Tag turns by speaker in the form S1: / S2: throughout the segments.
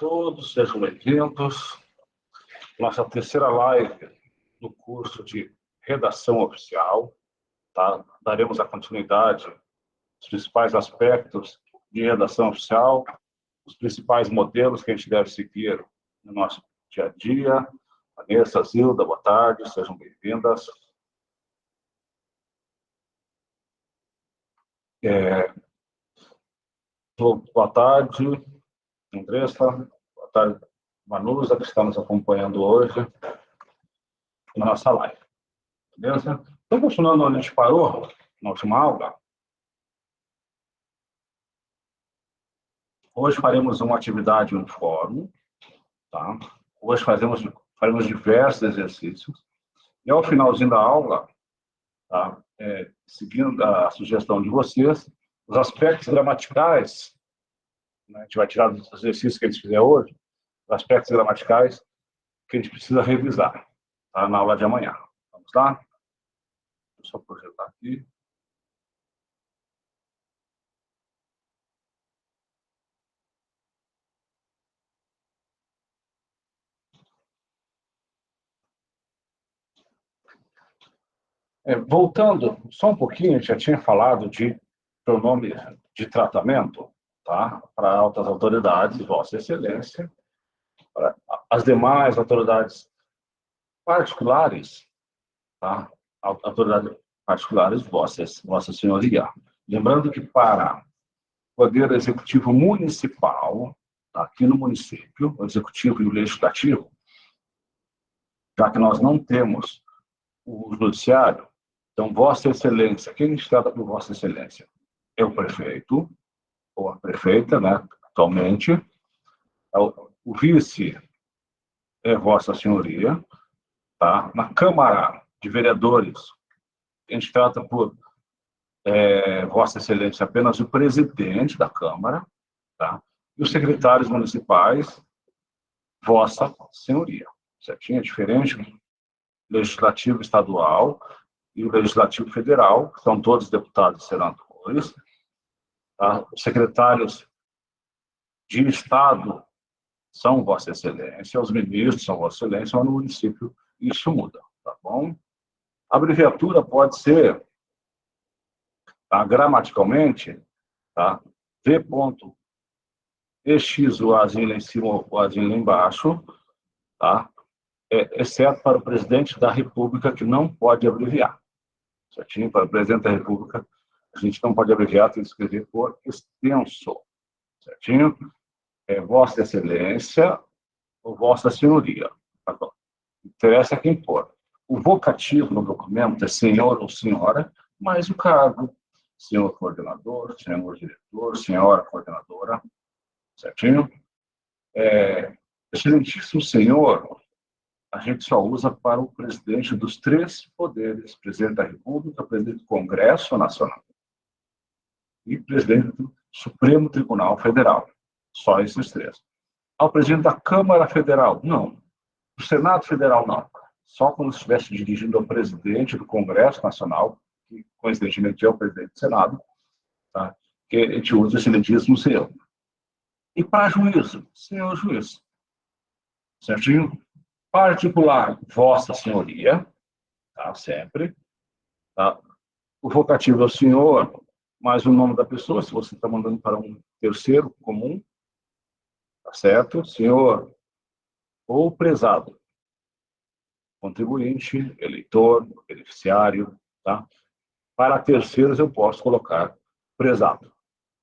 S1: todos, sejam bem-vindos. Nossa terceira live no curso de redação oficial, tá? Daremos a continuidade aos principais aspectos de redação oficial, os principais modelos que a gente deve seguir no nosso dia a dia. Vanessa, Zilda, boa tarde, sejam bem-vindas. Boa tarde, Andressa, boa tarde, Manusa, que está nos acompanhando hoje na nossa live. Beleza? Então, continuando onde a gente parou, na última aula, hoje faremos uma atividade no fórum, tá? Hoje faremos diversos exercícios, e ao finalzinho da aula, tá? Seguindo a sugestão de vocês, os aspectos gramaticais, né? A gente vai tirar dos exercícios que a gente fizer hoje, os aspectos gramaticais que a gente precisa revisar, tá? Na aula de amanhã. Vamos lá? Deixa eu só projetar aqui. Voltando só um pouquinho, a gente já tinha falado de pronome de tratamento, tá? Para altas autoridades, Vossa Excelência, para as demais autoridades particulares, tá? Autoridades particulares, Vossa Senhoria. Lembrando que para o Poder Executivo Municipal, tá? Aqui no município, o Executivo e o Legislativo, já que nós não temos o Judiciário, então, Vossa Excelência, quem nos trata por Vossa Excelência? É o prefeito, ou a prefeita, né, atualmente. O vice é Vossa Senhoria, tá? Na Câmara de Vereadores, a gente trata por Vossa Excelência apenas o presidente da Câmara, tá? E os secretários municipais, Vossa Senhoria, certinho? É diferente do Legislativo Estadual e o Legislativo Federal, que são todos deputados e senadores. Tá? Os secretários de Estado são Vossa Excelência, os ministros são Vossa Excelência, mas no município isso muda, tá bom? A abreviatura pode ser, tá, gramaticalmente, tá, V.EX, o Azinho lá em cima, o Azinho lá embaixo, tá? Exceto para o presidente da República, que não pode abreviar. Certinho? Para o presidente da República, a gente não pode abreviar, tem que escrever por extenso. Certinho? Vossa Excelência ou Vossa Senhoria. Agora, interessa quem for. O vocativo no documento é senhor ou senhora, mas o cargo, senhor coordenador, senhor diretor, senhora coordenadora. Certinho? Excelentíssimo senhor, a gente só usa para o presidente dos três poderes: presidente da República, presidente do Congresso Nacional e presidente do Supremo Tribunal Federal. Só esses três. Ao presidente da Câmara Federal, não. Do Senado Federal, não. Só quando estivesse dirigindo ao presidente do Congresso Nacional, que coincidentemente é o presidente do Senado, tá? Que a gente usa o excelentíssimo senhor. E para juízo, senhor juiz. Certinho? Particular, Vossa Senhoria, tá? Sempre. Tá? O vocativo é o senhor, mais o nome da pessoa, se você está mandando para um terceiro comum, tá certo? Senhor ou prezado. Contribuinte, eleitor, beneficiário, tá? Para terceiros eu posso colocar prezado.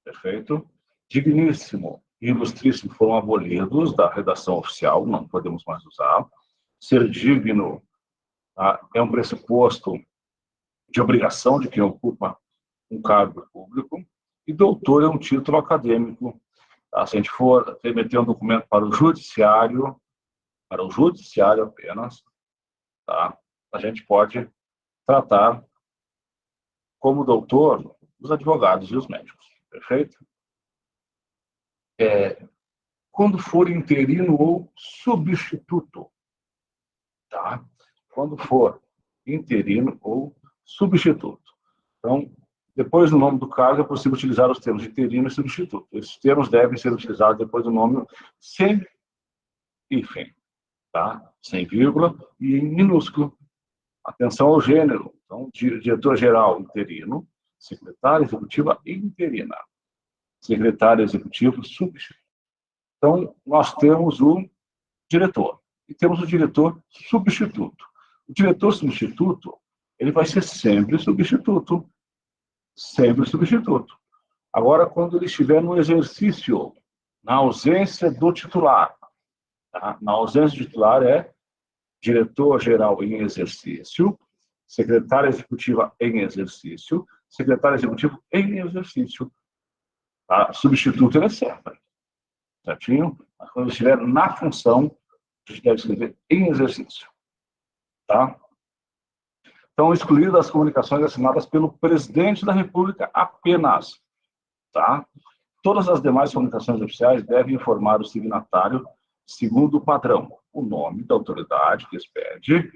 S1: Perfeito? Digníssimo e ilustríssimo foram abolidos da redação oficial, não podemos mais usar. Ser digno, tá? É um pressuposto de obrigação de quem ocupa um cargo público, e doutor é um título acadêmico. Tá? Se a gente for remeter um documento para o judiciário apenas, tá? A gente pode tratar como doutor os advogados e os médicos. Perfeito? Quando for interino ou substituto, tá? Quando for interino ou substituto. Então, Depois do nome do cargo, é possível utilizar os termos interino e substituto. Esses termos devem ser utilizados depois do nome sem hífen, tá? Sem vírgula e em minúsculo. Atenção ao gênero. Então, diretor-geral interino, secretária executiva interina, secretário executivo substituto. Então, nós temos o diretor e temos o diretor substituto. O diretor substituto, ele vai ser sempre substituto. Sempre substituto. Agora, quando ele estiver no exercício, na ausência do titular, tá? Na ausência do titular é diretor-geral em exercício, secretária executiva em exercício, secretário executivo em exercício. Tá? Substituto ele é sempre. Certinho? Mas quando estiver na função, a gente deve escrever em exercício. Tá? Então, excluídas as comunicações assinadas pelo presidente da República apenas. Tá? Todas as demais comunicações oficiais devem informar o signatário segundo o padrão, o nome da autoridade que expede,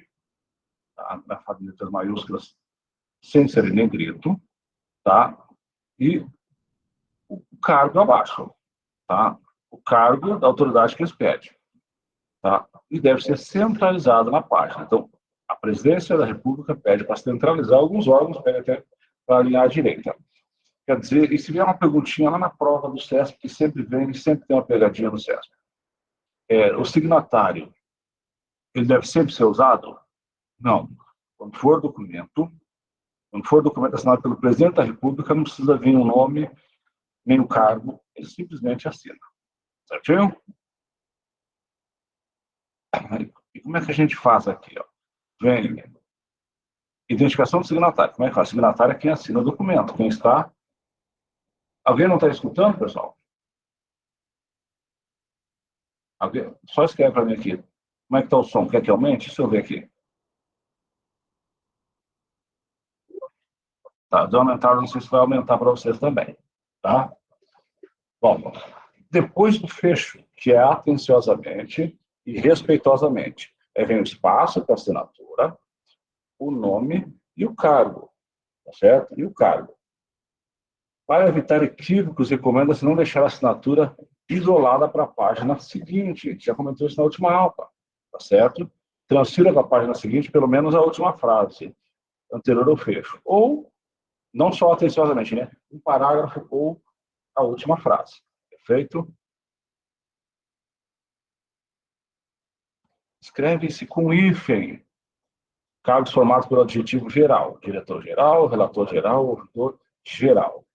S1: tá? Na letras maiúsculas, sem ser em negrito, tá? E o cargo abaixo, tá? O cargo da autoridade que expede, tá? E deve ser centralizado na página. Então, a presidência da República pede para centralizar alguns órgãos, pede até para alinhar à direita. Quer dizer, e se vier uma perguntinha lá na prova do CESP, que sempre vem, sempre tem uma pegadinha no CESP. O signatário, ele deve sempre ser usado? Não. Quando for documento assinado pelo presidente da República, não precisa vir o nome, nem o cargo, ele simplesmente assina. Certinho? E como é que a gente faz aqui? Ó? Vem identificação do signatário. Como é que faz? O signatário é quem assina o documento. Quem está... Alguém não está escutando, pessoal? Alguém? Só escreve para mim aqui. Como é que está o som? Quer que aumente? Deixa eu ver aqui. Tá, de aumentar, não sei se vai aumentar para vocês também. Tá? Bom, depois do fecho, que é atenciosamente e respeitosamente, vem o espaço para assinatura, o nome e o cargo. Tá certo? E o cargo. Para evitar equívocos, recomenda-se não deixar a assinatura isolada para a página seguinte. A gente já comentou isso na última aula, tá certo? Transfira para a página seguinte pelo menos a última frase, anterior ao fecho. Ou, não só atenciosamente, né? Um parágrafo ou a última frase. Perfeito? Escreve-se com hífen. Cargos formados pelo adjetivo geral. Diretor-geral, relator-geral, ouvidor geral.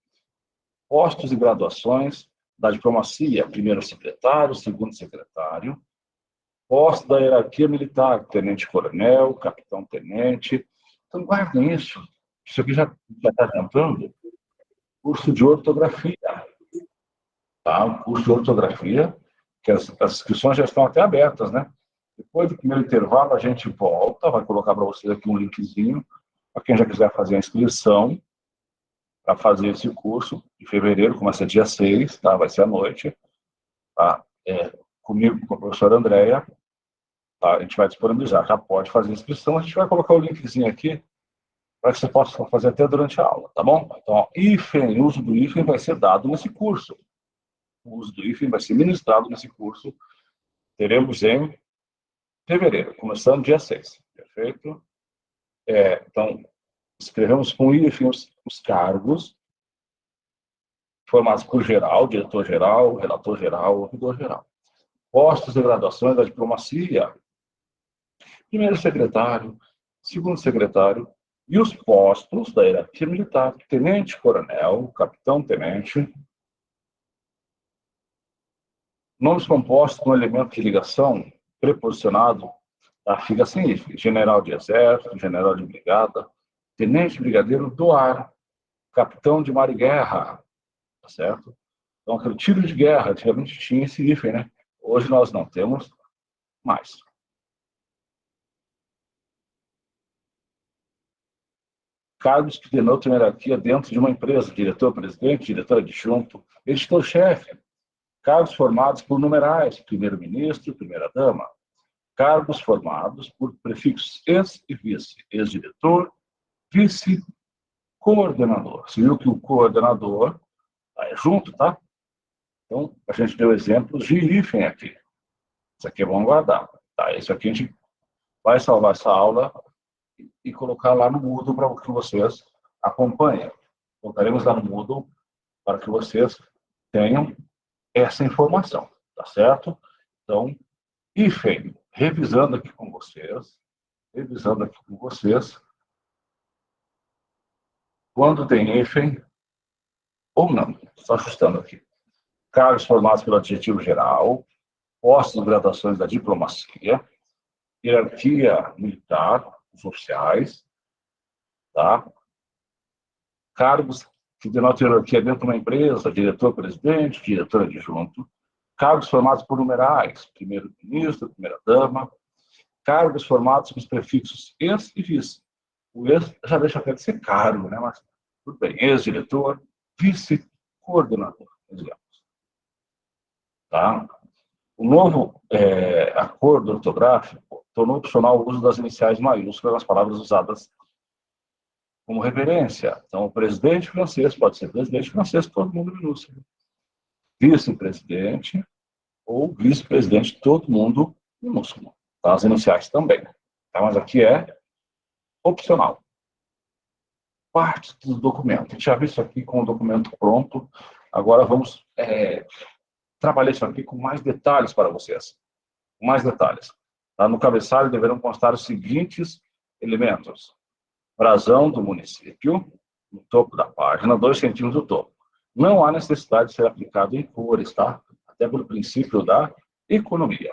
S1: Postos e graduações da diplomacia, primeiro secretário, segundo secretário. Posto da hierarquia militar, tenente-coronel, capitão-tenente. Então, guardem isso. Isso aqui já está adiantando. Curso de ortografia. Tá? O curso de ortografia, que as inscrições já estão até abertas, né? Depois do primeiro intervalo, a gente volta, vai colocar para vocês aqui um linkzinho, para quem já quiser fazer a inscrição, para fazer esse curso de fevereiro, começa dia 6, tá? Vai ser à noite, tá? Comigo, com a professora Andréia, tá? A gente vai disponibilizar, já pode fazer a inscrição, a gente vai colocar o linkzinho aqui, para que você possa fazer até durante a aula, tá bom? Então, ó, hífen, o uso do hífen vai ser dado nesse curso. O uso do hífen vai ser ministrado nesse curso. Teremos em fevereiro, começando dia 6. Perfeito? Então, escrevemos com hífen os cargos formados por geral, diretor-geral, relator-geral, ouvidor-geral. Postos e graduações da diplomacia. Primeiro secretário, segundo secretário, e os postos da hierarquia militar, tenente-coronel, capitão-tenente. Nomes compostos com elemento de ligação preposicionado à figa sem hífen. General de exército, general de brigada, tenente brigadeiro do ar, capitão de mar e guerra, tá certo? Então, aquele tiro de guerra, antigamente tinha esse hífen, né? Hoje nós não temos mais. Cargos que denotam hierarquia dentro de uma empresa, diretor-presidente, diretor adjunto, editor-chefe. Cargos formados por numerais, primeiro-ministro, primeira-dama. Cargos formados por prefixos ex e vice, ex-diretor, vice, coordenador. Você viu que o coordenador é junto, tá? Então, a gente deu exemplos de hífen aqui. Isso aqui é bom guardar. Tá? Isso aqui a gente vai salvar essa aula e colocar lá no Moodle para que vocês acompanhem. Colocaremos lá no Moodle para que vocês tenham essa informação, tá certo? Então, hífen, revisando aqui com vocês, quando tem hífen ou não, só ajustando aqui. Cargos formados pelo adjetivo geral, postos de graduações da diplomacia, hierarquia militar, os oficiais, tá? Cargos que denotam hierarquia dentro de uma empresa, diretor-presidente, diretor adjunto, cargos formados por numerais, primeiro-ministro, primeira-dama, cargos formados com os prefixos ex e vice. O ex já deixa até de ser cargo, né? Mas tudo bem, ex-diretor, vice-coordenador, digamos. Tá? O novo acordo ortográfico tornou opcional o uso das iniciais maiúsculas nas palavras usadas como referência. Então, o presidente francês pode ser presidente francês, todo mundo minúsculo. Vice-presidente ou vice-presidente, todo mundo minúsculo. Tá? As iniciais também. Tá? Mas aqui é opcional. Parte do documento. A gente já viu isso aqui com o documento pronto. Agora vamos trabalhar isso aqui com mais detalhes para vocês. Mais detalhes. Tá? No cabeçalho deverão constar os seguintes elementos. Brasão do município, no topo da página, 2 centímetros do topo. Não há necessidade de ser aplicado em cores, tá? Até pelo princípio da economia.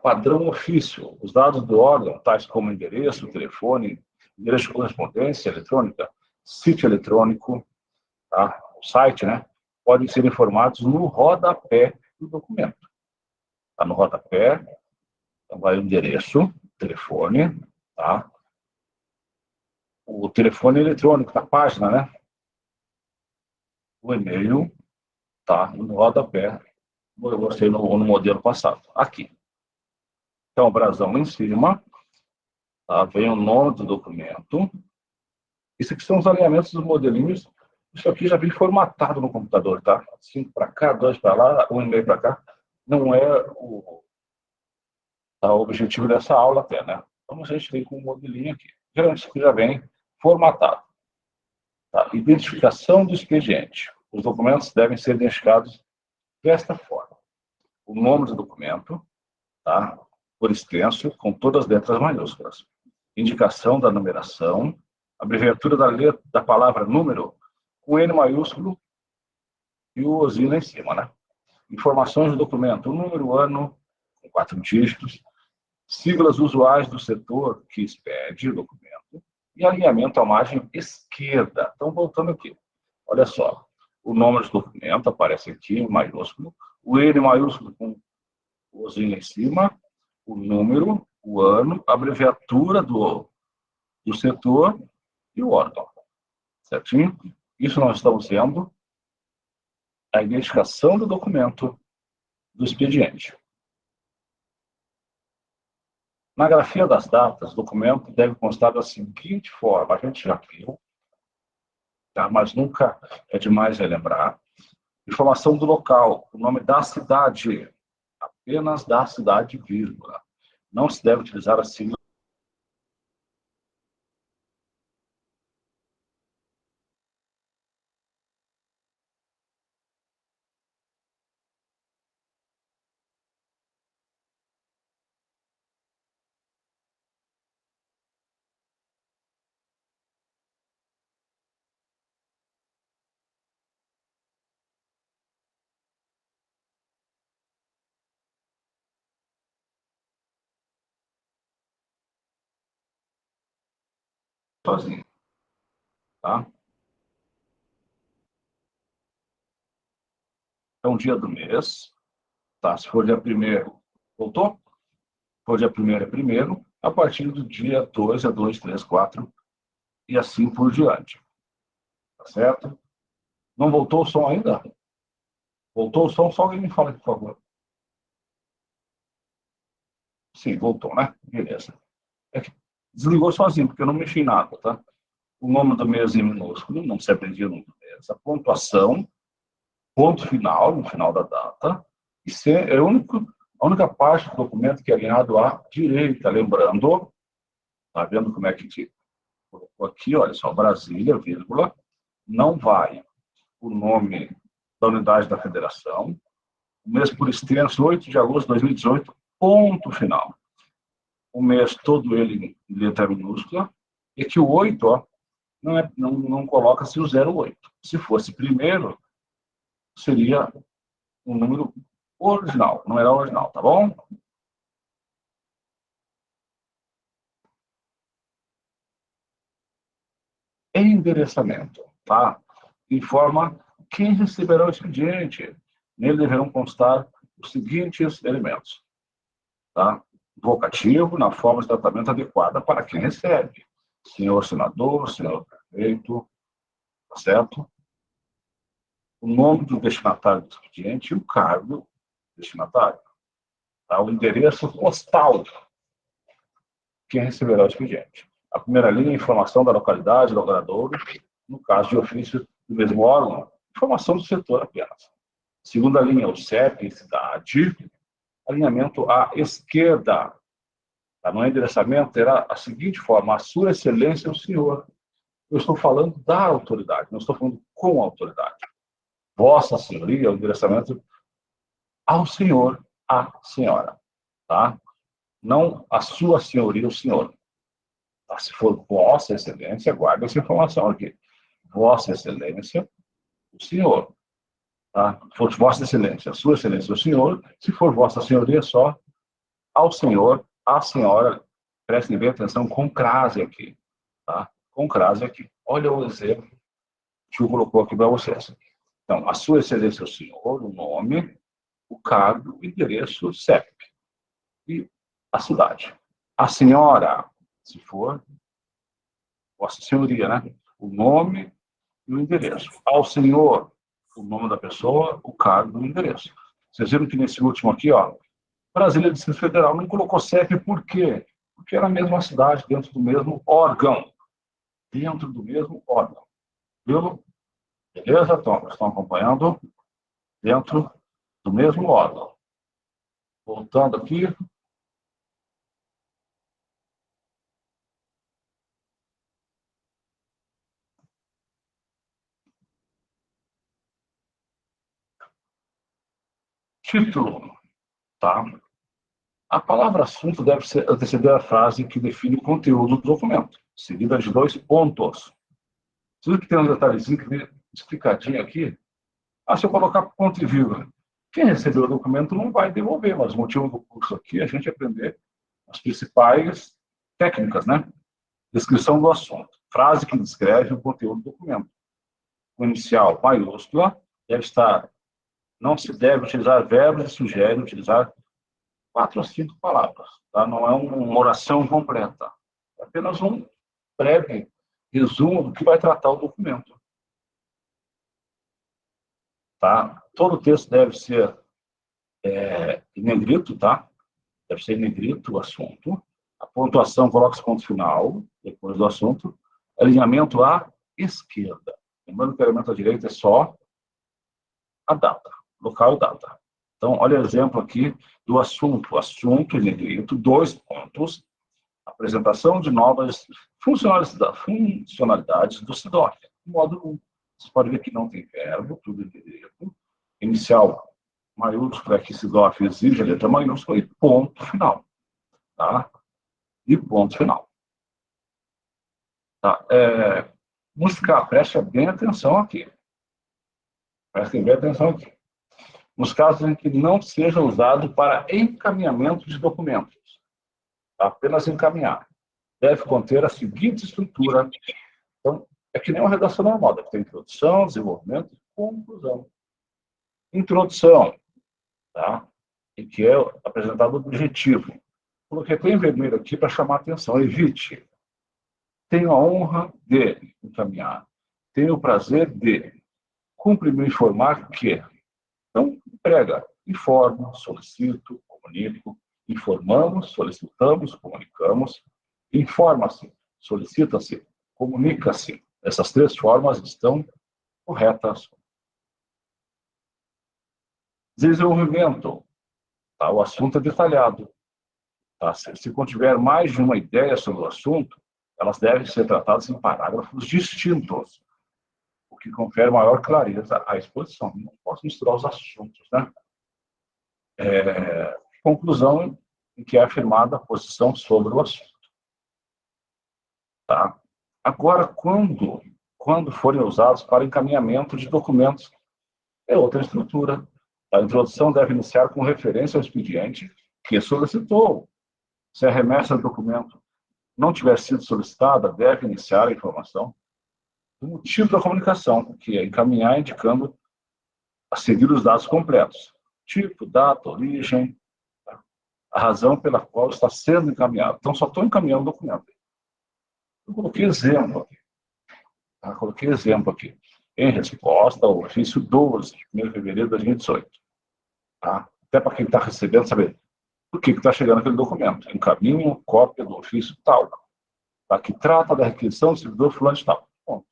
S1: Padrão ofício. Os dados do órgão, tais como endereço, telefone, endereço de correspondência eletrônica, sítio eletrônico, tá? O site, né? Podem ser informados no rodapé do documento. Tá no rodapé, então vai o endereço, telefone, tá? O telefone eletrônico da página, né? O e-mail, tá? No rodapé, eu mostrei no modelo passado. Aqui. Então, o brasão em cima, tá? Vem o nome do documento. Isso aqui são os alinhamentos dos modelinhos. Isso aqui já vem formatado no computador, tá? 5 para cá, 2 para lá, 1,5 para cá. Não é o objetivo dessa aula até, né? Então, a gente vem com um modelinho aqui. Geralmente, isso aqui já vem formatado. Tá? Identificação do expediente. Os documentos devem ser identificados desta forma. O nome do documento, tá? Por extenso, com todas as letras maiúsculas. Indicação da numeração, abreviatura da palavra número, com N maiúsculo e o ozinho lá em cima, né? Informações do documento, o número, o ano, com 4 dígitos, siglas usuais do setor que expede o documento e alinhamento à margem esquerda. Então, voltando aqui. Olha só, o nome do documento aparece aqui em maiúsculo, o N maiúsculo com o ozinho lá em cima, o número, o ano, a abreviatura do setor e o órgão. Certinho? Isso nós estamos vendo a identificação do documento do expediente. Na grafia das datas, o documento deve constar da seguinte forma, a gente já viu, tá? Mas nunca é demais relembrar. Informação do local, o nome da cidade, apenas da cidade, vírgula. Não se deve utilizar a sigla sozinho, tá? Então, dia do mês, tá? Se for dia 1º, voltou? Se for dia 1º, é 1º. A partir do dia 2, é 2, 3, 4, e assim por diante. Tá certo? Não voltou o som ainda? Voltou o som? Só alguém me fala, por favor. Sim, voltou, né? Beleza. Desligou sozinho, porque eu não mexi em nada, tá? O nome do mês em minúsculo, não se aprendia o nome do mês. A pontuação, ponto final, no final da data. Isso é a única parte do documento que é alinhado à direita. Lembrando, tá vendo como é que te colocou aqui? Olha só, Brasília, vírgula, não vai o nome da unidade da federação, o mês por extenso, 8 de agosto de 2018, ponto final. O mês todo ele em letra minúscula, e que o 8, ó, não coloca-se o 08. Se fosse primeiro, seria um número original, não era original, tá bom? Endereçamento, tá? Informa quem receberá o expediente. Nele deverão constar os seguintes elementos, tá? Vocativo, na forma de tratamento adequada para quem recebe. Senhor senador, senhor prefeito, tá certo? O nome do destinatário do expediente e o cargo do destinatário. Tá? O endereço postal, quem receberá o expediente. A primeira linha, informação da localidade, do operador, no caso de ofício do mesmo órgão, informação do setor apenas. Segunda linha, o CEP, cidade, alinhamento à esquerda. Tá? No endereçamento terá a seguinte forma: a sua excelência, o senhor. Eu estou falando da autoridade, não estou falando com a autoridade. Vossa senhoria, o endereçamento ao senhor, à senhora. Tá? Não a sua senhoria, o senhor. Tá? Se for Vossa Excelência, guarde essa informação aqui. Vossa Excelência, o senhor. Tá? Se for Vossa Excelência, Sua Excelência, o senhor. Se for Vossa Senhoria, só ao senhor, à senhora. Prestem bem atenção com crase aqui. Tá? Com crase aqui. Olha o exemplo que eu colocou aqui para vocês. Então, a Sua Excelência, o senhor, o nome, o cargo, o endereço, CEP e a cidade. A senhora, se for Vossa Senhoria, né? O nome e o endereço. Ao senhor, o nome da pessoa, o cargo e o endereço. Vocês viram que nesse último aqui, ó, Brasília Distrito Federal não colocou CEP por quê? Porque era a mesma cidade, dentro do mesmo órgão. Dentro do mesmo órgão. Viu? Beleza, Tom? Estão acompanhando? Dentro do mesmo órgão. Voltando aqui. Título. Tá? A palavra assunto deve anteceder a frase que define o conteúdo do documento, seguida de dois pontos. Você viu que tem um detalhezinho que vem explicadinho aqui? Ah, se eu colocar ponto e vírgula, quem recebeu o documento não vai devolver, mas o motivo do curso aqui é a gente aprender as principais técnicas, né? Descrição do assunto. Frase que descreve o conteúdo do documento. O inicial maiúscula deve estar, não se deve utilizar verbos e sugere utilizar 4 a 5 palavras. Tá? Não é uma oração completa. É apenas um breve resumo do que vai tratar o documento. Tá? Todo o texto deve ser em negrito, tá? Deve ser em negrito o assunto. A pontuação, coloca esse ponto final, depois do assunto. Alinhamento à esquerda. Lembrando que o alinhamento à direita é só a data, local e data. Então, olha o exemplo aqui do assunto. Assunto em negrito, 2 pontos. Apresentação de novas funcionalidades do SIDOC. Módulo 1. Vocês podem ver que não tem verbo, tudo em negrito. Inicial maiúsculo, que SIDOC exige a letra maiúscula, e ponto final. Tá? E ponto final. Tá? Música, preste bem atenção aqui. Prestem bem atenção aqui. Nos casos em que não seja usado para encaminhamento de documentos, apenas encaminhar, deve conter a seguinte estrutura. Então, é que nem uma redação normal, deve ter introdução, desenvolvimento e conclusão. Introdução, tá? Em que é apresentado o objetivo. Coloquei até em vermelho aqui para chamar a atenção. Evite. Tenho a honra de encaminhar. Tenho o prazer de cumprir-me informar que. Então, emprega. Informo, solicito, comunico, informamos, solicitamos, comunicamos, informa-se, solicita-se, comunica-se. Essas três formas estão corretas. Desenvolvimento. Tá? O assunto é detalhado. Tá? Se contiver mais de uma ideia sobre o assunto, elas devem ser tratadas em parágrafos distintos, o que confere maior clareza à exposição. Não posso misturar os assuntos, né? Conclusão em que é afirmada a posição sobre o assunto. Tá? Agora, quando forem usados para encaminhamento de documentos, é outra estrutura. A introdução deve iniciar com referência ao expediente que solicitou. Se a remessa do documento não tiver sido solicitada, deve iniciar a informação do motivo da comunicação, que é encaminhar indicando a seguir os dados completos. Tipo, data, origem, a razão pela qual está sendo encaminhado. Então, só estou encaminhando o documento. Eu coloquei exemplo aqui. Tá? Coloquei exemplo aqui. Em resposta ao ofício 12, de 1º de fevereiro de 2018. Tá? Até para quem está recebendo saber por que está chegando aquele documento. Encaminho cópia do ofício tal. Tá? Que trata da requisição do servidor fulano de tal. Bom,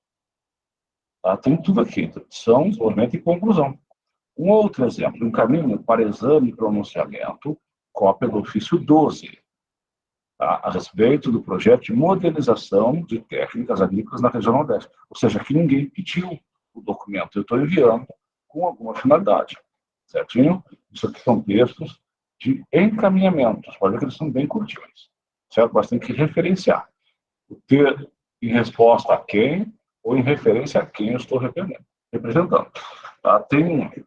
S1: tá? Tem tudo aqui. Introdução, desenvolvimento e conclusão. Um outro exemplo. Encaminho para exame e pronunciamento cópia do ofício 12. Tá? A respeito do projeto de modernização de técnicas agrícolas na região Nordeste. Ou seja, que ninguém pediu o documento. Eu estou enviando com alguma finalidade. Certinho? Isso aqui são textos de encaminhamentos. Pode ver que eles são bem curtinhos. Certo? Mas tem que referenciar. O ter em resposta a quem ou em referência a quem eu estou representando. Tá? Tem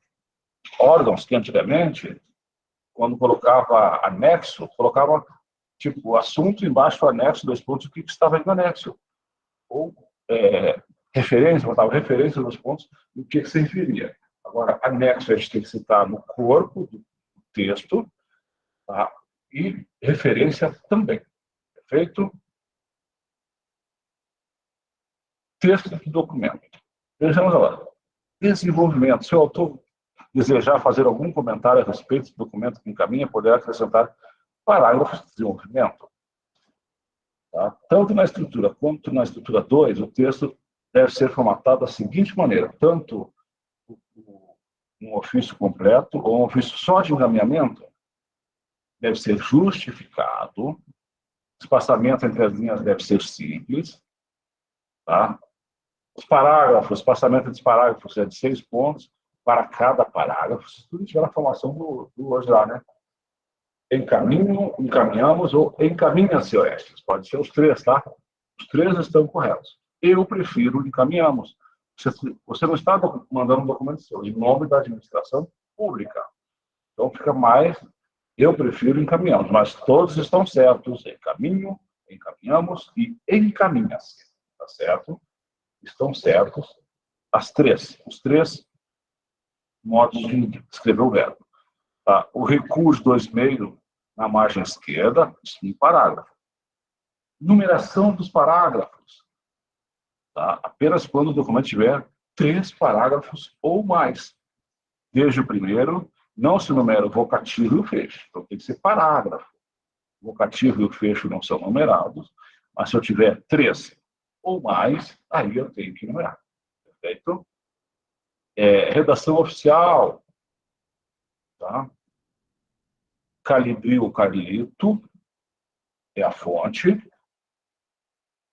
S1: órgãos que antigamente, quando colocava anexo, colocava tipo assunto embaixo do anexo, 2 pontos, o que estava no anexo. Ou referência, botava referência, 2 pontos, e o que se referia. Agora, anexo a gente tem que citar no corpo do texto, tá? E referência também. Perfeito? Texto do documento. Vejamos agora. Desenvolvimento. Se o autor desejar fazer algum comentário a respeito do documento que encaminha, poderá acrescentar parágrafos de desenvolvimento. Tá? Tanto na estrutura quanto na estrutura 2, o texto deve ser formatado da seguinte maneira: tanto um ofício completo ou um ofício só de encaminhamento deve ser justificado, o espaçamento entre as linhas deve ser simples, tá? Os parágrafos, o espaçamento entre os parágrafos é de 6 pontos para cada parágrafo, se tudo tiver a formação do hoje lá, né? Encaminho, encaminhamos ou encaminha-se, Orestes. Pode ser os 3, tá? Os 3 estão corretos. Eu prefiro encaminhamos. Você não está mandando um documento seu, em nome da administração pública. Então fica mais, eu prefiro encaminhamos, mas todos estão certos. Encaminho, encaminhamos e encaminha-se. Tá certo? Estão certos os 3 modos de escrever o verbo. Tá? O recuo de 2,5 na margem esquerda, em parágrafo. Numeração dos parágrafos. Tá? Apenas quando o documento tiver 3 parágrafos ou mais. Desde o primeiro, não se numera o vocativo e o fecho. Então tem que ser parágrafo. O vocativo e o fecho não são numerados, mas se eu tiver 3 ou mais, aí eu tenho que numerar. Perfeito? Redação oficial. Tá? Calibril, Carlito, é a fonte.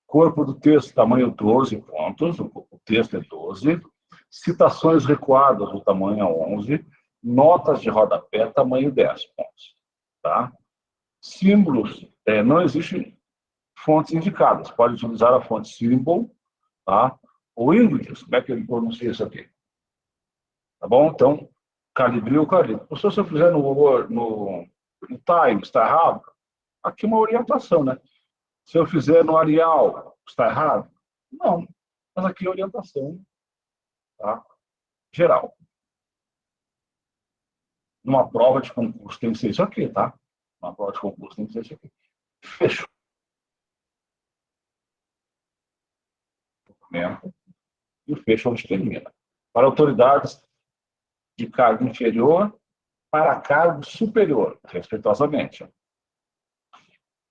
S1: Corpo do texto, tamanho 12 pontos, o texto é 12. Citações recuadas, o tamanho é 11. Notas de rodapé, tamanho 10 pontos. Tá? Símbolos, não existem fontes indicadas. Pode utilizar a fonte symbol, tá? Ou English, como é que ele pronuncia isso aqui? Tá bom? Então, Calibril, Carlito. Se eu fizer no Times, está errado? Aqui uma orientação, né? Se eu fizer no Arial, está errado? Não. Mas aqui é orientação, tá? Geral. Numa prova de concurso tem que ser isso aqui, tá? Uma prova de concurso tem que ser isso aqui. Fechou. E o fecho onde termina. Para autoridades de cargo inferior, para cargo superior, respeitosamente.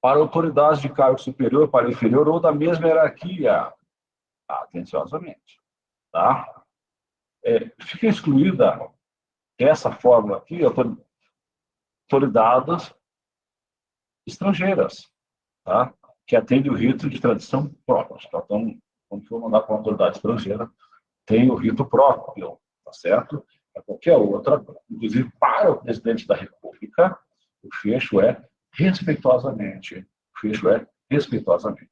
S1: para autoridades de cargo superior, para inferior ou da mesma hierarquia, atenciosamente, tá? Fica excluída essa fórmula aqui, autoridades estrangeiras, tá? Que atende o rito de tradição própria. Então, quando for mandar para uma autoridade estrangeira, tem o rito próprio, tá certo? Para qualquer outra, inclusive para o presidente da República, o fecho é respeitosamente. O fecho é respeitosamente,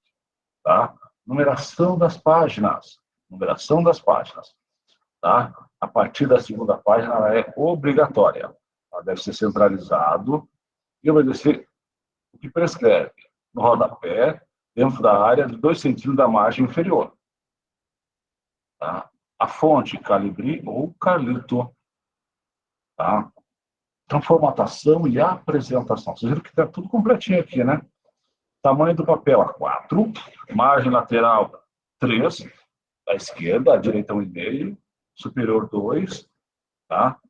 S1: tá? Numeração das páginas. Numeração das páginas, tá? A partir da segunda página, ela é obrigatória. Ela deve ser centralizado e obedecer o que prescreve no rodapé, dentro da área de 2 centímetros da margem inferior. Tá? A fonte, Calibri ou Carlito. Tá? Então, formatação e apresentação. Vocês viram que está tudo completinho aqui, né? Tamanho do papel, A4. Margem lateral, 3. À esquerda, à direita, 1,5. Superior, 2. Tá?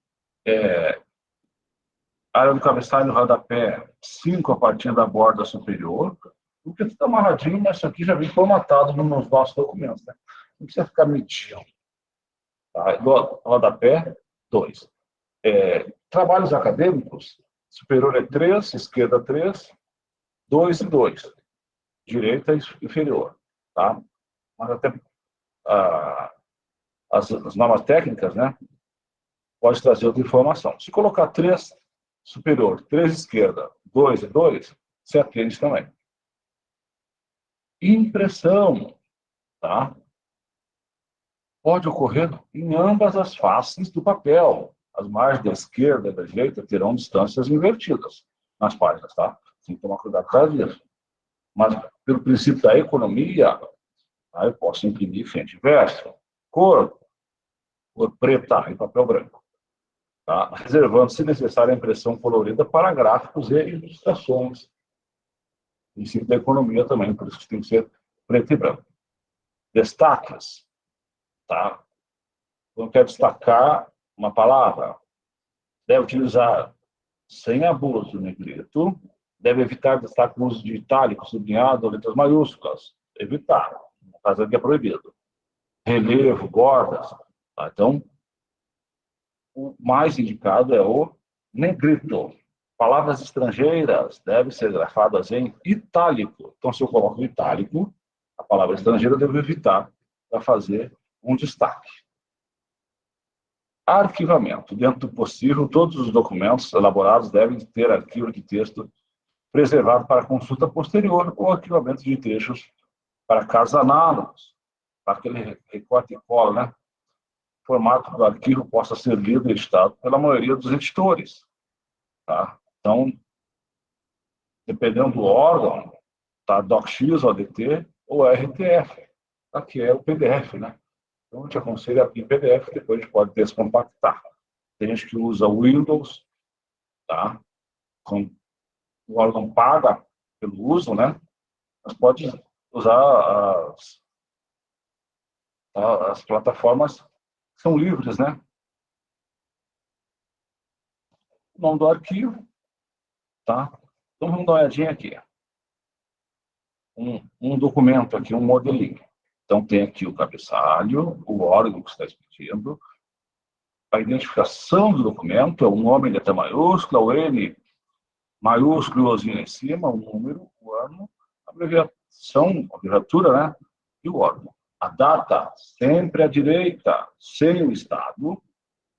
S1: Área do cabeçalho, rodapé, 5 a partir da borda superior. Porque tudo amarradinho, mas isso aqui já vem formatado nos nossos documentos. Né? Não precisa ficar medindo. Tá? Rodapé, 2. Trabalhos acadêmicos, superior é 3, esquerda 3, 2 e 2. Direita inferior. Tá? Mas até as normas técnicas, né? Pode trazer outra informação. Se colocar 3 superior, 3 esquerda, 2 e 2, se atende também. Impressão, tá? Pode ocorrer em ambas as faces do papel. As margens da esquerda e da direita terão distâncias invertidas nas páginas, tá? Tem que tomar cuidado com isso. Mas, pelo princípio da economia, tá? Eu posso imprimir frente e verso, cor preta e papel branco. Tá? Reservando, se necessário, a impressão colorida para gráficos e ilustrações. Princípio da economia também, por isso que tem que ser preto e branco. Destaques. Tá? Então, quer destacar uma palavra, deve utilizar sem abuso do negrito, deve evitar destaque no uso de itálico, sublinhado ou letras maiúsculas. Evitar, no caso aqui é proibido. Relevo, bordas. Tá? Então, o mais indicado é o negrito. Palavras estrangeiras devem ser grafadas em itálico. Então, se eu coloco itálico, a palavra estrangeira eu devo evitar para fazer um destaque. Arquivamento. Dentro do possível, todos os documentos elaborados devem ter arquivo de texto preservado para consulta posterior ou arquivamento de trechos para casos análogos, para aquele recorte e cola, né? O formato do arquivo possa ser lido e editado pela maioria dos editores. Tá? Então, dependendo do órgão, tá? DocX, ODT ou RTF, tá? Que é o PDF, né? Então, eu te aconselho a abrir PDF, depois a gente pode descompactar. Tem gente que usa Windows, tá? O órgão paga pelo uso, né? Mas pode usar as plataformas que são livres, né? O nome do arquivo, tá? Então, vamos dar uma olhadinha aqui. Um documento aqui, um modelinho. Então, tem aqui o cabeçalho, o órgão que está expedindo, a identificação do documento, é o nome em letra maiúscula, o N maiúsculo e ozinho em cima, o número, o ano, a abreviação, a abreviatura, né? E o órgão. A data, sempre à direita, sem o Estado,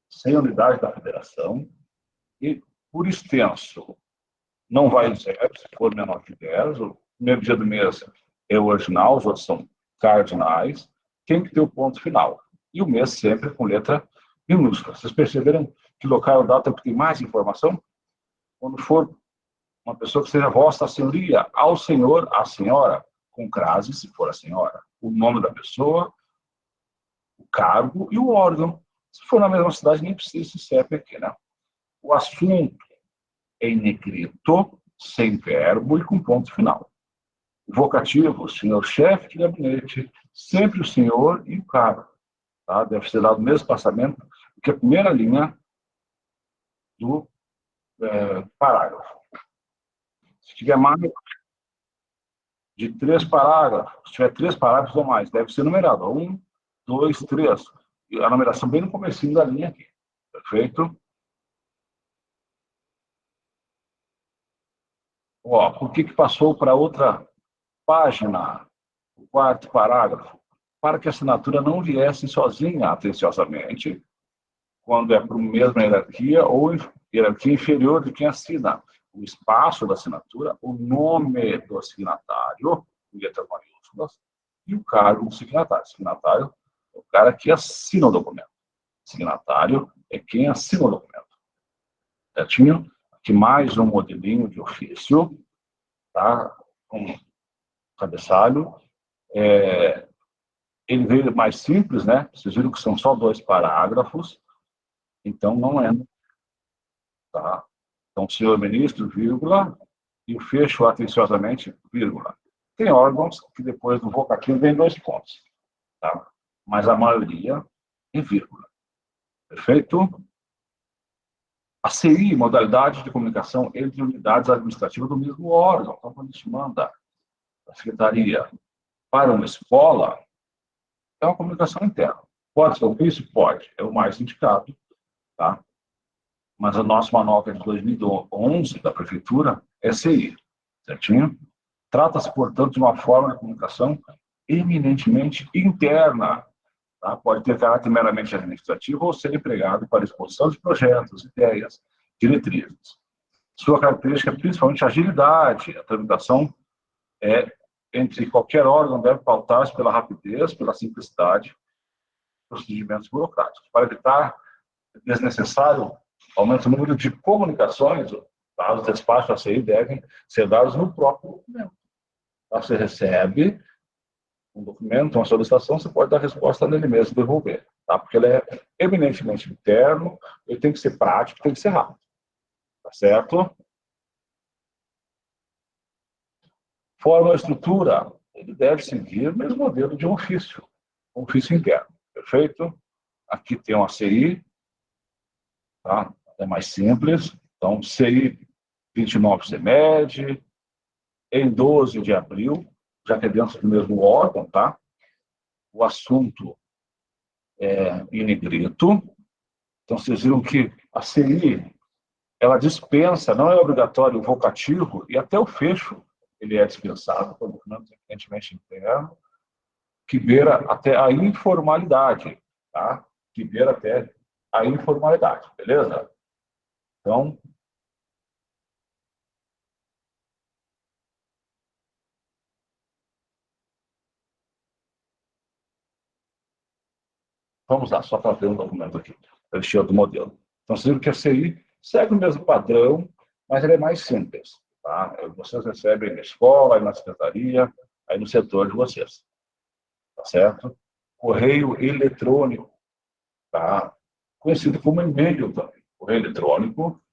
S1: sem a unidade da federação, e por extenso, não vai zero, se for menor que 10, o primeiro dia do mês é o original, os outros são cardinais, tem que ter o ponto final. E o mês sempre com letra minúscula. Vocês perceberam que local e data tem mais informação? Quando for uma pessoa que seja vossa senhoria, ao senhor, à senhora, com crase, se for a senhora, o nome da pessoa, o cargo e o órgão. Se for na mesma cidade, nem precisa esse CEP aqui, né? O assunto é em negrito, sem verbo e com ponto final. Vocativo, senhor-chefe de gabinete, sempre o senhor e o cargo. Tá? Deve ser dado o mesmo passamento que a primeira linha do parágrafo. Se tiver mais, de 3 parágrafos. Se tiver 3 parágrafos ou mais, deve ser numerado. 1, 2, 3. E a numeração bem no comecinho da linha aqui. Perfeito? Ó, por que passou para outra página? O 4º parágrafo. Para que a assinatura não viesse sozinha, atenciosamente, quando é para a mesma hierarquia ou hierarquia inferior de quem assina. O espaço da assinatura, o nome do signatário, em letras maiúsculas, e o cargo do signatário. Signatário é o cara que assina o documento. Signatário é quem assina o documento. Certinho? Aqui mais um modelinho de ofício, tá? Um cabeçalho. Ele veio mais simples, né? Vocês viram que são só 2 parágrafos, então não é. Tá? Então, senhor ministro, vírgula, e o fecho atenciosamente, vírgula. Tem órgãos que depois do vocativo vem 2 pontos, tá? Mas a maioria em vírgula. Perfeito? A CI, modalidade de comunicação entre unidades administrativas do mesmo órgão. Então, quando a gente manda a secretaria para uma escola, é uma comunicação interna. Pode ser ofício? Pode. É o mais indicado, tá? Mas o nosso manual, que é de 2011, da Prefeitura, é CI, certinho? Trata-se, portanto, de uma forma de comunicação eminentemente interna. Tá? Pode ter caráter meramente administrativo ou ser empregado para exposição de projetos, ideias, diretrizes. Sua característica é principalmente a agilidade. A tramitação entre qualquer órgão deve pautar-se pela rapidez, pela simplicidade, procedimentos burocráticos. Para evitar desnecessário aumento o número de comunicações, dados de despacho a CI devem ser dados no próprio documento. Você recebe um documento, uma solicitação, você pode dar resposta nele mesmo, devolver, tá? Porque ele é eminentemente interno, ele tem que ser prático, tem que ser rápido, tá certo? Forma e estrutura, ele deve seguir o mesmo modelo de um ofício interno, perfeito? Aqui tem uma CI, tá? É mais simples, então CI 29 CEMED, em 12 de abril, já que é dentro do mesmo órgão, tá? O assunto é em negrito. Então, vocês viram que a CI, ela dispensa, não é obrigatório o vocativo, e até o fecho, ele é dispensado, por documento evidentemente interno, que beira até a informalidade, tá? Que beira até a informalidade, beleza? Então, vamos lá, só para ver um documento aqui, para do modelo. Então, vocês viram que a CI segue o mesmo padrão, mas ele é mais simples. Tá? Vocês recebem na escola, aí na secretaria, aí no setor de vocês. Tá certo? Correio eletrônico, tá? Conhecido como e-mail também. Correio eletrônico,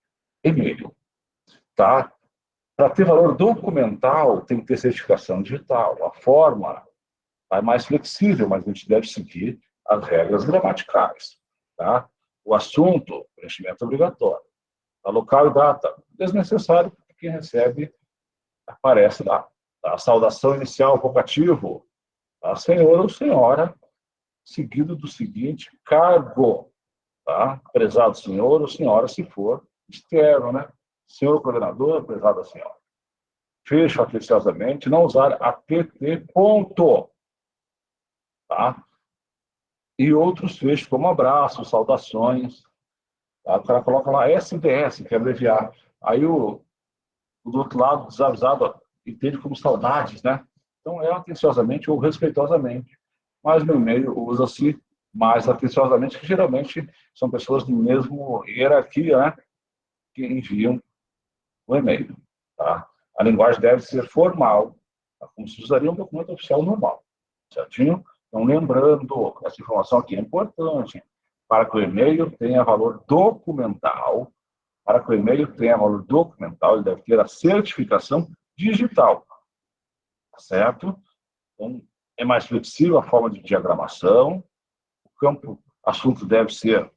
S1: e-mail. Tá? Para ter valor documental, tem que ter certificação digital. A forma é mais flexível, mas a gente deve seguir as regras gramaticais. Tá? O assunto, preenchimento obrigatório. A local e data, desnecessário, porque quem recebe aparece lá. Tá? A saudação inicial, vocativo, tá? Senhor ou senhora, seguido do seguinte cargo. Tá? Prezado senhor ou senhora, se for externo, né? Senhor coordenador, prezada senhora. Fecho atenciosamente, não usar APT, ponto. Tá? E outros fechos, como abraços, saudações. Tá? O cara coloca lá SDS, que é abreviar. Aí do outro lado, desavisado, entende como saudades, né? Então, é atenciosamente ou respeitosamente. Mas no e-mail usa-se mais atenciosamente, que geralmente são pessoas do mesmo hierarquia, né? Que enviam o e-mail. Tá? A linguagem deve ser formal, tá? Como se usaria um documento oficial normal. Certinho? Então, lembrando, essa informação aqui é importante, para que o e-mail tenha valor documental, ele deve ter a certificação digital, certo? Então, é mais flexível a forma de diagramação, o campo assunto deve ser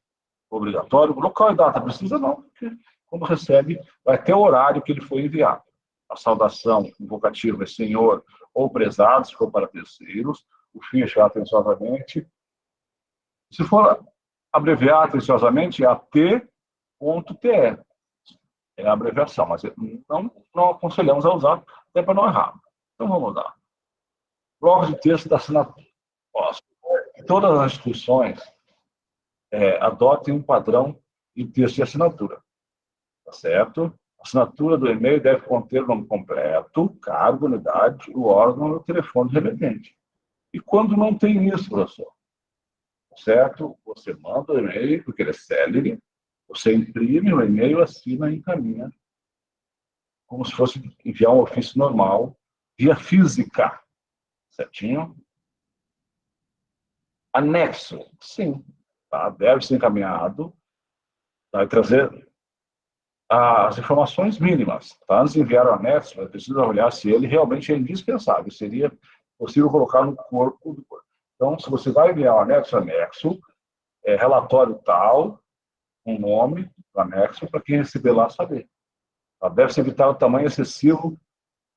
S1: obrigatório, local e data precisa não, porque quando recebe, vai ter o horário que ele foi enviado. A saudação, o vocativo é senhor ou prezado, se for para terceiros, o ficha atenciosamente. Se for abreviar atenciosamente, é AT.TE. É a abreviação, mas não aconselhamos a usar, até para não errar. Então, vamos lá. Bloco de texto da assinatura. Todas as instituições adotem um padrão de texto de assinatura. Tá certo? A assinatura do e-mail deve conter o nome completo, cargo, unidade, o órgão e o telefone remetente. E quando não tem isso, professor? Certo? Você manda o e-mail, porque ele é célere, você imprime o e-mail, assina e encaminha, como se fosse enviar um ofício normal, via física. Certinho? Anexo, sim. Tá? Deve ser encaminhado, vai trazer as informações mínimas. Tá? Antes de enviar o anexo, é preciso olhar se ele realmente é indispensável. Seria possível colocar no corpo do corpo. Então, se você vai enviar o anexo, relatório tal, um nome do anexo, para quem receber lá saber. Tá? Deve-se evitar o tamanho excessivo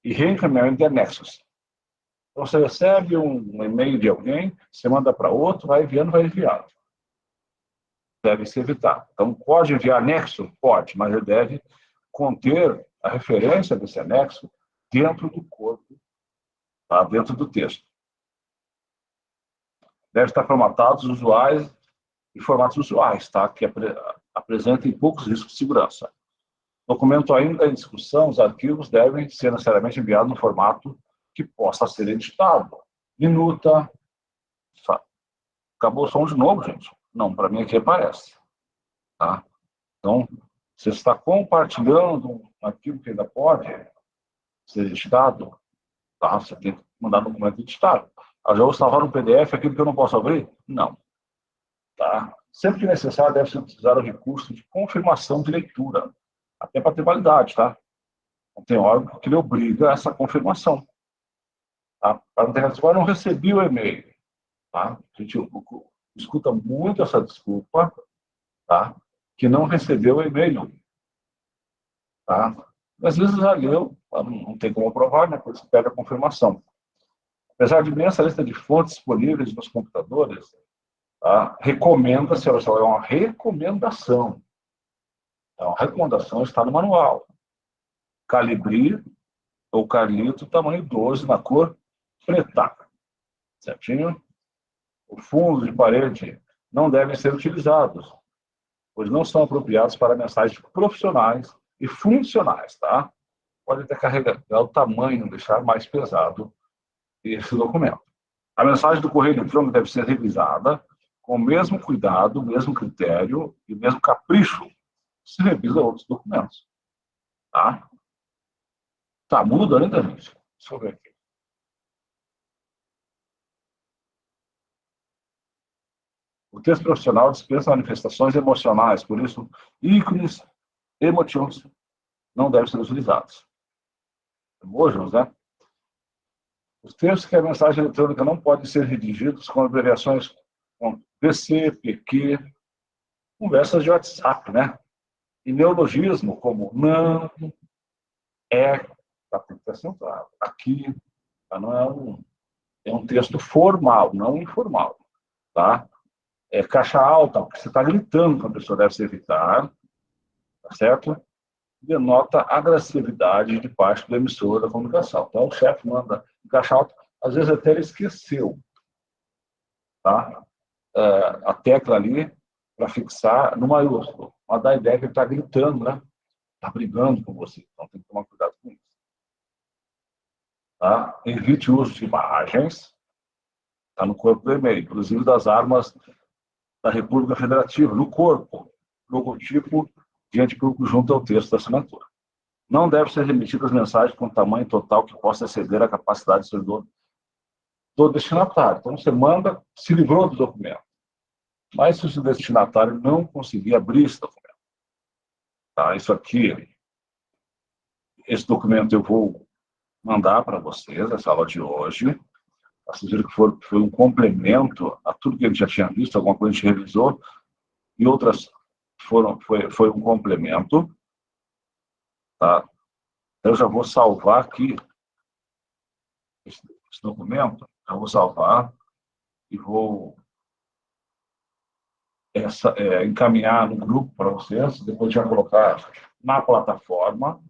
S1: e reencaminhamento de anexos. Então, você recebe um e-mail de alguém, você manda para outro, vai enviando, vai enviando. Deve-se evitar. Então, pode enviar anexo? Pode, mas ele deve conter a referência desse anexo dentro do corpo, tá? Dentro do texto. Deve estar formatado usuais e formatos usuais, tá? Que apresentem poucos riscos de segurança. Documento ainda em discussão, os arquivos devem ser necessariamente enviados no formato que possa ser editado. Minuta. Acabou o som de novo, gente? Não, para mim aqui aparece. Tá? Então, você está compartilhando um arquivo que ainda pode ser editado, tá? Você tem que mandar no documento editado. Eu já vou salvar no PDF aquilo que eu não posso abrir? Não. Tá? Sempre que necessário, deve-se utilizar o recurso de confirmação de leitura, até para ter validade, tá? Não tem órgão que lhe obriga a essa confirmação. Tá? Para não ter agora não recebi o e-mail. Tá? A gente escuta muito essa desculpa, tá? Que não recebeu o e-mail. Tá? Às vezes já leu, não tem como provar, né? Por isso pede a confirmação. Apesar de imensa lista de fontes disponíveis nos computadores, tá? Recomenda-se, é uma recomendação. Então, a recomendação está no manual. Calibre ou Carlito, tamanho 12, na cor preta. Certinho? O fundo de parede não devem ser utilizados, pois não são apropriados para mensagens profissionais e funcionais, tá? Pode até carregar o tamanho, deixar mais pesado esse documento. A mensagem do correio eletrônico deve ser revisada com o mesmo cuidado, o mesmo critério e o mesmo capricho que se revisa outros documentos. Tá? Tá, muda ainda, gente? Deixa eu ver aqui. O texto profissional dispensa manifestações emocionais, por isso, ícones emotivos não devem ser utilizados. Emojis, né? Os textos que a mensagem eletrônica não podem ser redigidos com abreviações com PC, PQ, conversas de WhatsApp, né? E neologismo como não, tá, tem que estar centrado. Aqui, tá, não é um texto formal, não informal, tá? É caixa alta, porque você está gritando que a pessoa deve se evitar, tá certo? Denota agressividade de parte do emissor da comunicação. Então, o chefe manda em caixa alta, às vezes até ele esqueceu, tá? A tecla ali para fixar no maiúsculo. Mas dá a ideia que ele está gritando, né? Está brigando com você. Então, tem que tomar cuidado com isso. Tá? Evite o uso de imagens, tá no corpo do e-mail, inclusive das armas da República Federativa, no corpo, logotipo de ente público junto ao texto da assinatura. Não deve ser remetidas mensagens com tamanho total que possa exceder a capacidade de servidor do destinatário. Então, você manda, se livrou do documento. Mas se o destinatário não conseguir abrir esse documento, tá? Isso aqui, esse documento eu vou mandar para vocês, essa aula de hoje. Vocês viram que foi um complemento a tudo que a gente já tinha visto, alguma coisa a gente revisou, e outras foi um complemento. Tá? Eu já vou salvar aqui esse documento, eu vou salvar e vou encaminhar no grupo para vocês, depois já colocar na plataforma.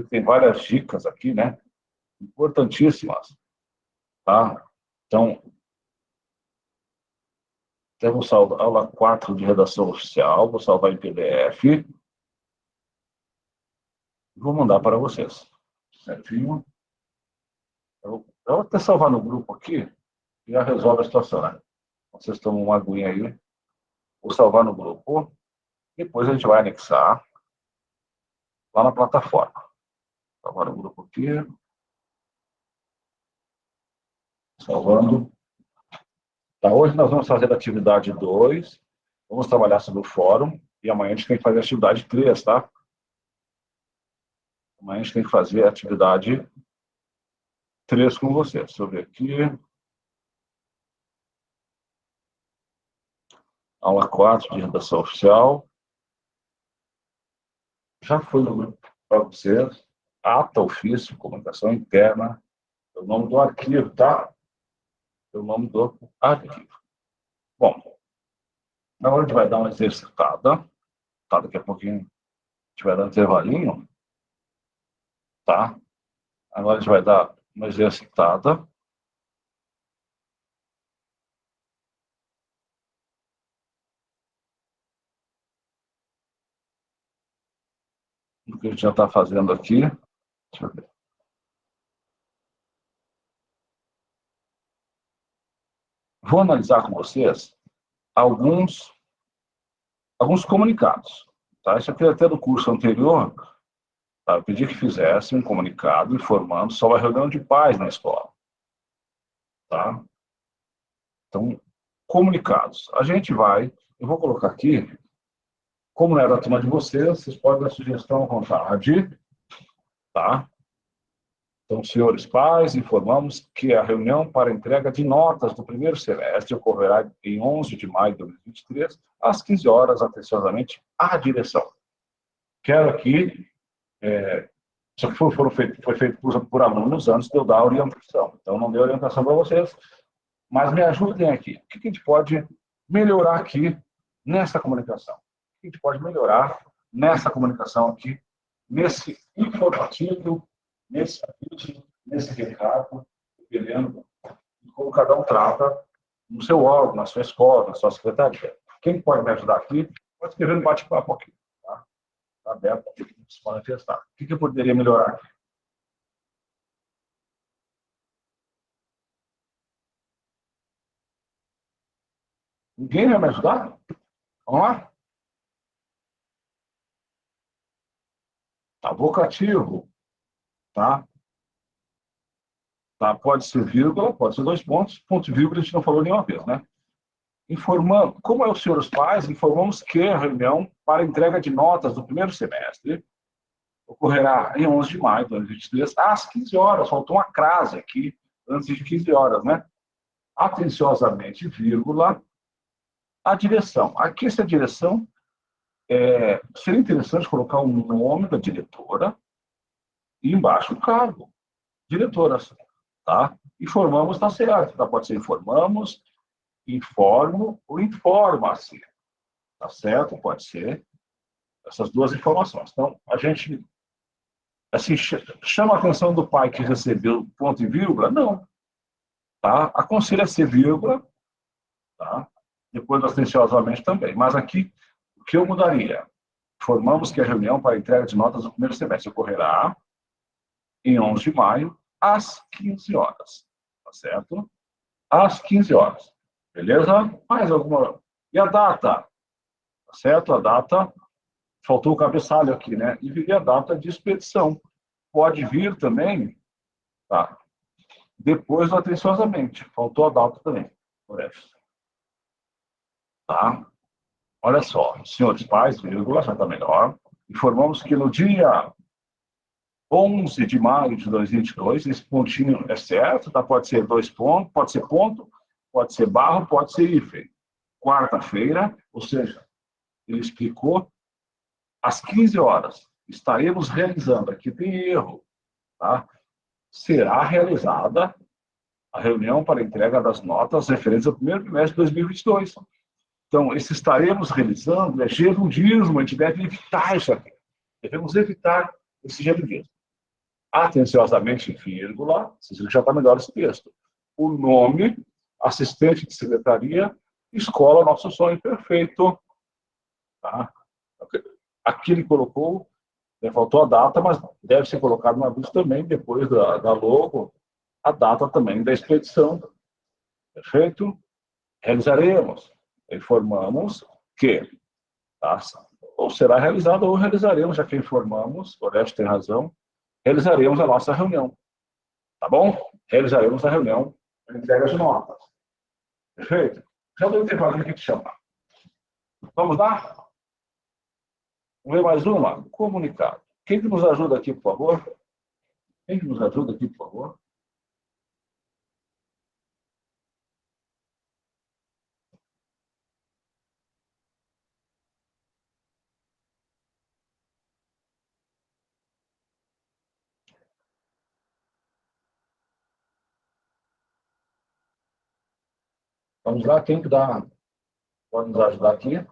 S1: Tem várias dicas aqui, né? Importantíssimas, tá? Então, eu vou salvar aula 4 de redação oficial, vou salvar em PDF e vou mandar para vocês. Certinho? Eu vou até salvar no grupo aqui e já resolve a situação, né? Vocês tomam uma aguinha aí, vou salvar no grupo, depois a gente vai anexar lá na plataforma. Salvar no grupo aqui, salvando. Tá, hoje nós vamos fazer a atividade 2, vamos trabalhar sobre o fórum, e amanhã a gente tem que fazer a atividade 3, tá? Amanhã a gente tem que fazer a atividade 3 com vocês. Deixa eu ver aqui. Aula 4 de redação oficial. Já foi no grupo para vocês. Ata, ofício, comunicação interna. É o nome do arquivo, tá? É o nome do arquivo. Bom, agora a gente vai dar uma exercitada. Tá? Daqui a pouquinho a gente vai dar um intervalinho. Tá? Agora a gente vai dar uma exercitada. O que a gente já está fazendo aqui. Deixa eu ver. Vou analisar com vocês alguns comunicados. Tá? Isso aqui é até do curso anterior. Tá? Eu pedi que fizesse um comunicado informando sobre a reunião de pais na escola. Tá? Então, comunicados. Eu vou colocar aqui, como era a turma de vocês podem dar sugestão à vontade. Tá? Então, senhores pais, informamos que a reunião para entrega de notas do primeiro semestre ocorrerá em 11 de maio de 2023, às 15 horas, atenciosamente, à direção. Quero aqui, isso aqui foi feito por alunos antes de eu dar a orientação. Então, não dei orientação para vocês, mas me ajudem aqui. O que a gente pode melhorar aqui nessa comunicação? O que a gente pode melhorar nessa comunicação aqui, nesse informativo, nesse aviso, nesse recado, dependendo de como cada um trata no seu órgão, na sua escola, na sua secretaria. Quem pode me ajudar aqui, pode escrever no bate-papo aqui. Tá? Está aberto para se manifestar. O que eu poderia melhorar aqui? Ninguém vai me ajudar? Vamos lá? Tá, vocativo. Tá? Tá? Pode ser vírgula, pode ser 2 pontos. Ponto e vírgula a gente não falou nenhuma vez, né? Informando, como é o senhor os pais, informamos que a reunião para entrega de notas do primeiro semestre ocorrerá em 11 de maio de 2023, às 15 horas. Faltou uma crase aqui, antes de 15 horas, né? Atenciosamente, vírgula, a direção. Aqui, essa direção, seria interessante colocar o nome da diretora e embaixo o cargo. Diretora, tá? Informamos, está certo. Tá? Pode ser informamos, informo ou informa-se. Tá certo? Pode ser essas duas informações. Então, a gente assim, chama a atenção do pai que recebeu ponto e vírgula? Não. Tá? Aconselha a ser vírgula, tá? Depois atenciosamente também. Mas aqui, o que eu mudaria? Informamos que a reunião para entrega de notas do primeiro semestre ocorrerá em 11 de maio, às 15 horas. Tá certo? Às 15 horas. Beleza? Mais alguma? E a data? Tá certo? A data, faltou o cabeçalho aqui, né? E viria a data de expedição. Pode vir também, tá? Depois do atenciosamente. Faltou a data também. Por isso. Tá? Olha só, senhores pais, vírgula, já está melhor. Informamos que no dia 11 de maio de 2022, esse pontinho é certo, tá? Pode ser 2 pontos, pode ser ponto, pode ser barra, pode ser hífen. Quarta-feira, ou seja, ele explicou, às 15 horas, estaremos realizando, aqui tem erro, tá? Será realizada a reunião para entrega das notas referentes ao primeiro trimestre de 2022. Então, esse estaremos realizando é gerundismo, a gente deve evitar isso aqui. Devemos evitar esse gerundismo. Atenciosamente, vírgula, vocês viram que já está melhor esse texto. O nome, assistente de secretaria, escola Nosso Sonho Perfeito. Tá? Aqui ele colocou, faltou a data, mas deve ser colocado no aviso também, depois da logo, a data também da expedição. Perfeito? Realizaremos. Informamos que, tá? Ou será realizado ou realizaremos, já que informamos, o Oreste tem razão, realizaremos a nossa reunião. Tá bom? Realizaremos a reunião de entrega de notas. Perfeito? Já deu intervalo aqui que te chamar. Vamos lá? Vamos ver mais uma? Comunicado. Quem que nos ajuda aqui, por favor? Quem que nos ajuda aqui, por favor? Vamos lá, quem que pode nos ajudar aqui?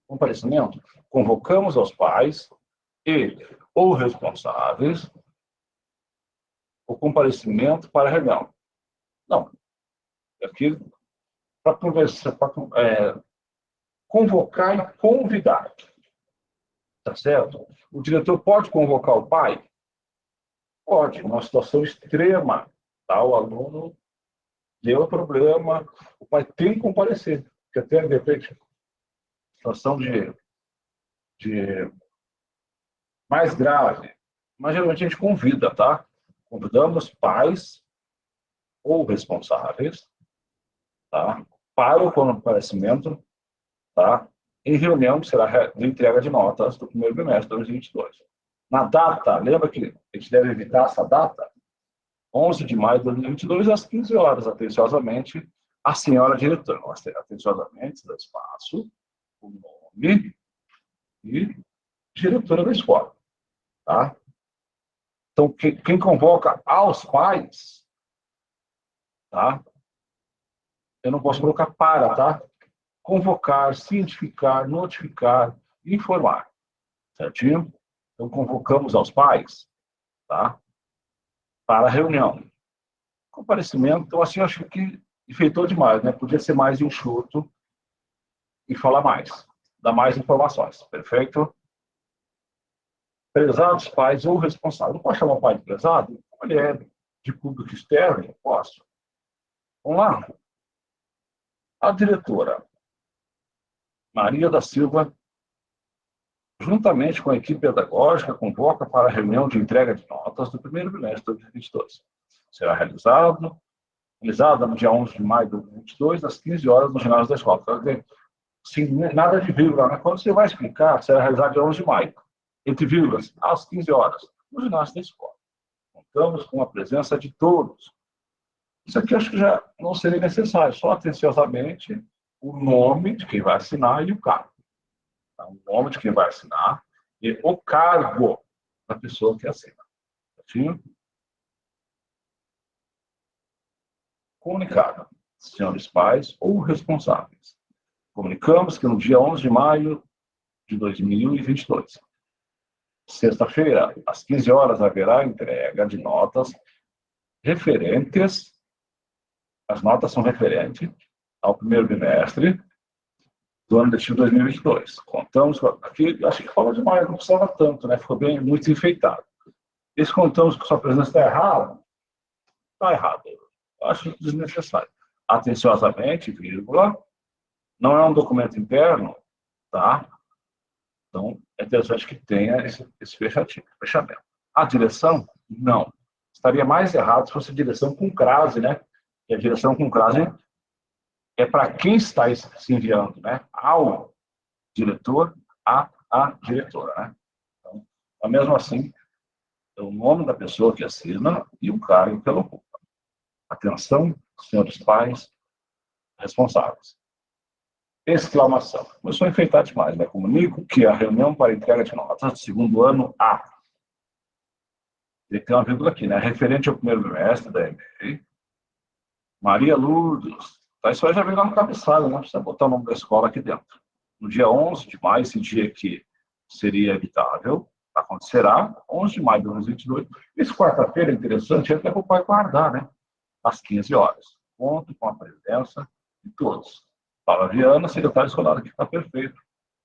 S1: Comparecimento. Convocamos aos pais e ou responsáveis o comparecimento para a reunião. Não. Aqui, para conversar, para convocar e convidar. Tá certo? O diretor pode convocar o pai? Pode, uma situação extrema. Tá? O aluno deu problema, o pai tem que comparecer. Porque até, de repente, situação de mais grave. Mas geralmente a gente convida, tá? Convidamos pais ou responsáveis, tá? Para o comparecimento, tá? Em reunião que será de entrega de notas do primeiro bimestre de 2022. Na data, lembra que a gente deve evitar essa data? 11 de maio de 2022, às 15 horas, atenciosamente, a senhora diretora. Atenciosamente, dá espaço, o nome e diretora da escola. Tá? Então, quem convoca aos pais, tá? Eu não posso colocar para, tá? Convocar, cientificar, notificar, informar. Certinho? Então, convocamos aos pais, tá? Para a reunião. Comparecimento, então, assim, eu acho que enfeitou demais, né? Podia ser mais enxuto e falar mais, dar mais informações. Perfeito? Prezados pais ou responsáveis. Não posso chamar o pai de prezado? Ele é de público externo? Posso. Vamos lá. A diretora Maria da Silva, juntamente com a equipe pedagógica, convoca para a reunião de entrega de notas do primeiro bimestre de 2022. Será realizada no dia 11 de maio de 2022, às 15 horas, no ginásio da escola. Sim, nada de vírgula, né? Quando você vai explicar, será realizado dia 11 de maio, entre vírgulas, às 15 horas, no ginásio da escola. Contamos com a presença de todos. Isso aqui eu acho que já não seria necessário, só atenciosamente o nome de quem vai assinar e o cargo. Tá? O nome de quem vai assinar e o cargo da pessoa que assina. Certinho? Comunicado. Senhores pais ou responsáveis. Comunicamos que no dia 11 de maio de 2022, sexta-feira, às 15 horas, haverá entrega de notas referentes, as notas são referentes ao primeiro bimestre do ano letivo 2022. Contamos, aqui acho que fala demais, não precisava tanto, né? Ficou bem, muito enfeitado. E se contamos que sua presença está errada, está errado. Eu acho desnecessário. Atenciosamente, vírgula, não é um documento interno, tá? Então, é interessante que tenha esse fechamento. A direção, não. Estaria mais errado se fosse direção com crase, né? E a direção com crase é para quem está se enviando, né? Ao diretor, a diretora, né? Então, mesmo assim, é o nome da pessoa que assina e o cargo que ela ocupa. Atenção, senhores pais responsáveis. Exclamação. Começou a enfeitar demais, né? Comunico que a reunião para entrega de notas do segundo ano A. Tem uma vírgula aqui, né? Referente ao primeiro bimestre da EMEI, Maria Lourdes. Tá, isso aí já vem lá no cabeçalho, né? Precisa botar o nome da escola aqui dentro. No dia 11 de maio, esse dia que seria evitável, acontecerá, 11 de maio de 2022. Esse quarta-feira é interessante, até para o pai guardar, né? Às 15 horas. Conto com a presença de todos. Paula Viana, secretária escolar, aqui está perfeito.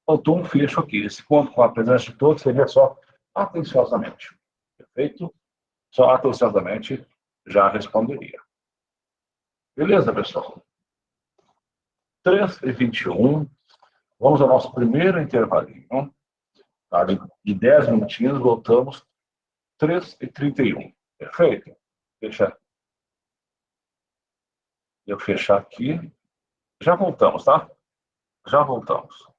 S1: Faltou um fecho aqui. Esse conto com a presença de todos seria só atenciosamente. Perfeito? Só atenciosamente já responderia. Beleza, pessoal? 3h21. Vamos ao nosso primeiro intervalinho. Tá? De 10 minutinhos, voltamos. 3h31. Perfeito? Deixa eu fechar aqui. Já voltamos, tá? Já voltamos.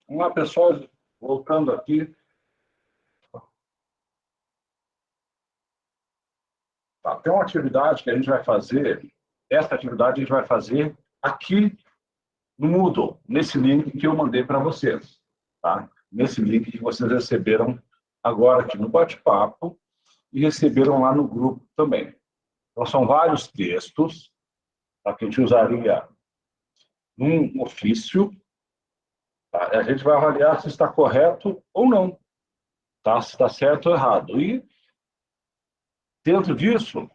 S1: Vamos lá, pessoal. Voltando aqui. Tá, tem uma atividade que a gente vai fazer. Essa atividade a gente vai fazer aqui no Moodle, nesse link que eu mandei para vocês. Tá? Nesse link que vocês receberam agora aqui no bate-papo e receberam lá no grupo também. Então, são vários textos, tá, que a gente usaria num ofício. Tá? A gente vai avaliar se está correto ou não, tá? Se está certo ou errado. E, dentro disso,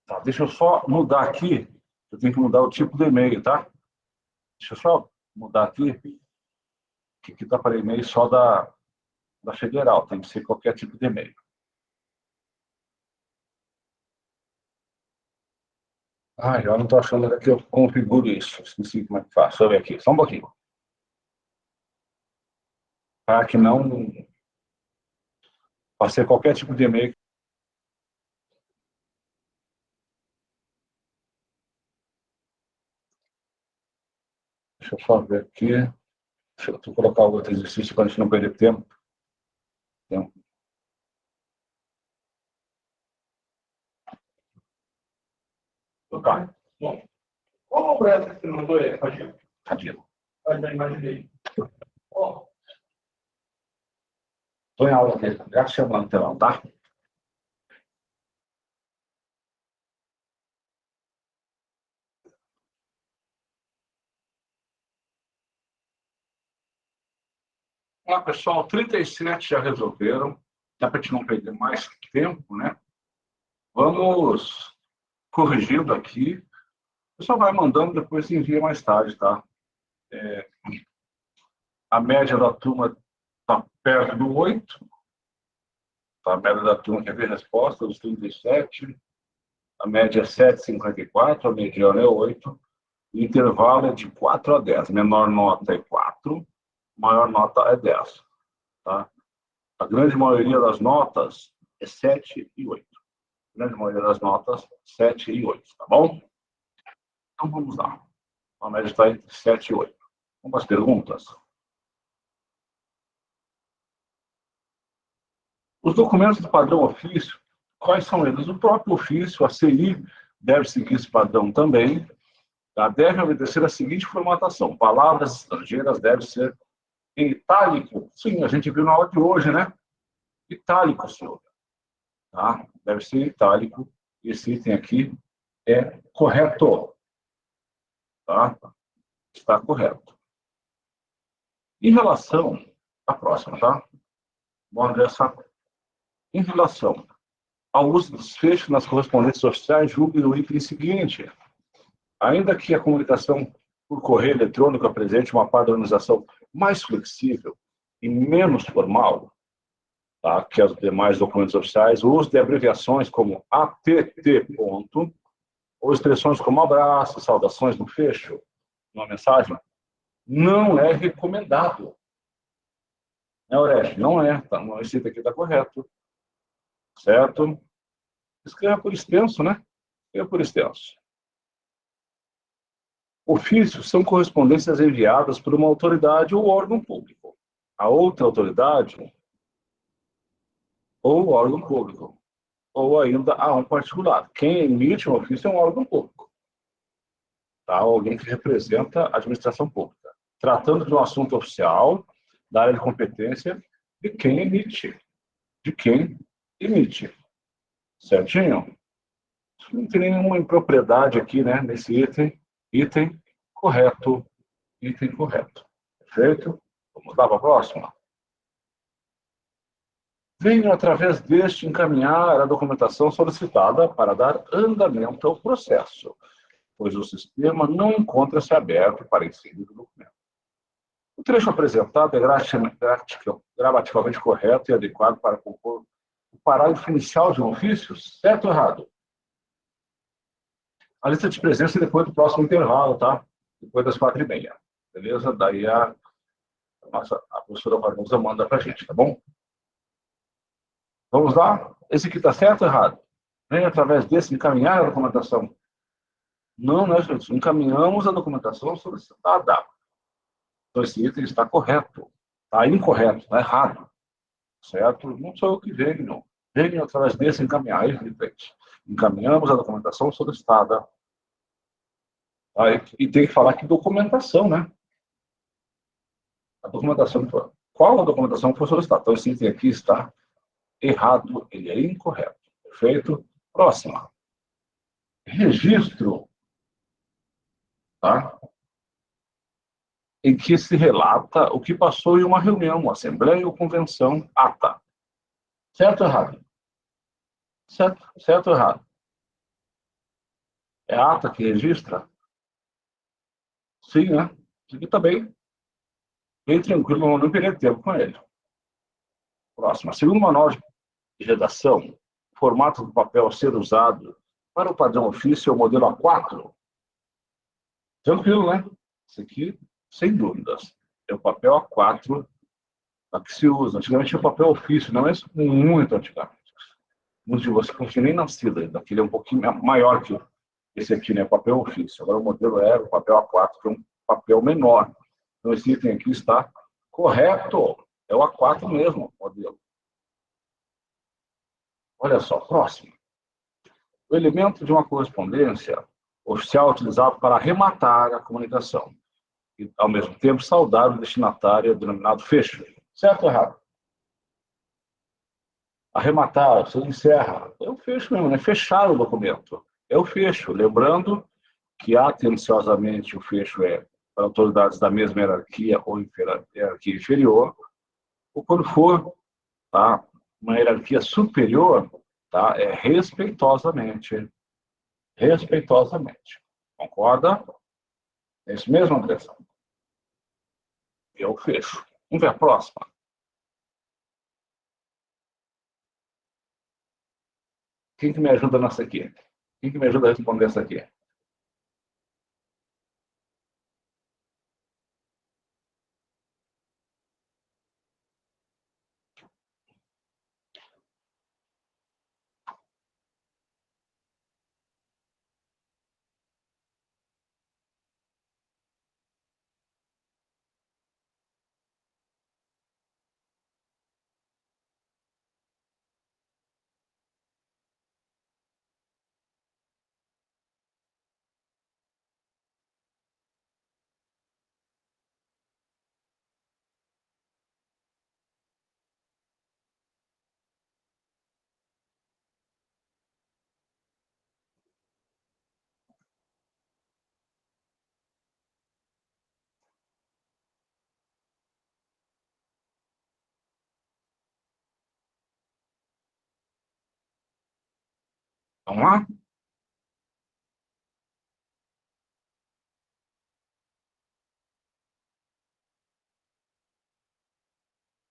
S1: tá, deixa eu só mudar aqui. Eu tenho que mudar o tipo de e-mail, tá? Deixa eu só mudar aqui, que aqui está para e-mail só da federal, tem que ser qualquer tipo de e-mail. Ah, já não estou achando que eu configuro isso. Esqueci como é que faço. Deixa eu ver aqui, só um pouquinho. Para que não... Pode ser qualquer tipo de e-mail. Deixa eu só ver aqui. Deixa eu colocar outro exercício para a gente não perder tempo. Tá. Bom, qual o essa que você mandou aí, Radilo? Radilo. Eu já imaginei. Ó, estou em aula aqui. Já chamando o telão, tá? Olá, pessoal. 37 já resolveram. Dá para a gente não perder mais tempo, né? Vamos corrigindo aqui. O pessoal vai mandando, depois envia mais tarde, tá? A média da turma está perto do 8. Tá? A média da turma quer ver a resposta, dos 37. A média é 7,54, a mediana é 8. O intervalo é de 4 a 10. Menor nota é 4, maior nota é 10. Tá? A grande maioria das notas é 7 e 8. A grande maioria das notas, 7 e 8, tá bom? Então vamos lá. A média está entre 7 e 8. Vamos às perguntas. Os documentos do padrão ofício, quais são eles? O próprio ofício, a CI, deve seguir esse padrão também. Tá? Deve obedecer a seguinte formatação: palavras estrangeiras devem ser em itálico. Sim, a gente viu na aula de hoje, né? Itálico, senhor. Tá? Deve ser itálico. Esse item aqui é correto. Tá? Está correto. Em relação à próxima, tá? Bom, dessa. Em relação ao uso dos fechos nas correspondências oficiais, julgue o item seguinte. Ainda que a comunicação por correio eletrônico apresente uma padronização mais flexível e menos formal, tá, que os demais documentos oficiais, o uso de abreviações como ATT, ponto, ou expressões como abraço, saudações no fecho, uma mensagem, não é recomendado. Né, Oreste? Não é. Tá, esse aqui está correto. Certo? Escreva por extenso, né? Escreva por extenso. Ofícios são correspondências enviadas por uma autoridade ou órgão público. A outra autoridade ou órgão público. Ou ainda a um particular. Quem emite um ofício é um órgão público. Tá? Alguém que representa a administração pública. Tratando de um assunto oficial, da área de competência de quem emite. De quem emite. Certinho? Não tem nenhuma impropriedade aqui, né, nesse item. Item correto. Item correto. Perfeito? Vamos lá para a próxima. Venho, através deste, encaminhar a documentação solicitada para dar andamento ao processo, pois o sistema não encontra-se aberto para inserir o documento. O trecho apresentado é gramaticalmente correto e adequado para compor o parágrafo inicial de um ofício, certo ou errado? A lista de presença é depois do próximo intervalo, tá? Depois das 4h30. Beleza? Daí a professora Barbosa manda para a gente, tá bom? Vamos lá? Esse aqui está certo ou errado? Vem através desse encaminhar a documentação. Não, né, gente? Encaminhamos a documentação solicitada. Então, esse item está correto. Está incorreto, está errado. Certo? Não sou eu que venho. Venho através desse encaminhar. Encaminhamos a documentação solicitada. E tem que falar que documentação, né? A documentação. Qual a documentação foi solicitada? Então, esse item aqui está errado, ele é incorreto. Perfeito? Próxima. Registro, tá? Em que se relata o que passou em uma reunião, uma assembleia ou convenção, ata. Certo ou errado? Certo ou errado? É a ata que registra? Sim, né? Isso aqui está bem tranquilo, não perder tempo com ele. Próxima. Segundo o manual de redação, o formato do papel a ser usado para o padrão ofício é o modelo A4. Tranquilo, né? Isso aqui, sem dúvidas, é o papel A4 que se usa. Antigamente tinha o papel ofício, não é muito antigamente. Muitos de vocês não tinham nem nascido ainda, aquele é um pouquinho maior que esse aqui, né? Papel ofício. Agora o modelo é o papel A4, que é um papel menor. Então esse item aqui está correto. É o A4 mesmo, modelo. Olha só, próximo. O elemento de uma correspondência oficial utilizado para arrematar a comunicação e, ao mesmo tempo, saudar o destinatário denominado fecho. Certo ou errado? Arrematar, você encerra. É o fecho mesmo, né? Fechar o documento. É o fecho. Lembrando que, atenciosamente, o fecho é para autoridades da mesma hierarquia ou hierarquia inferior, ou quando for, tá, uma hierarquia superior, tá, é respeitosamente. Respeitosamente. Concorda? É isso mesmo, Andressa? Eu fecho. Vamos ver a próxima. Quem que me ajuda nessa aqui? Quem que me ajuda a responder essa aqui? Vamos lá?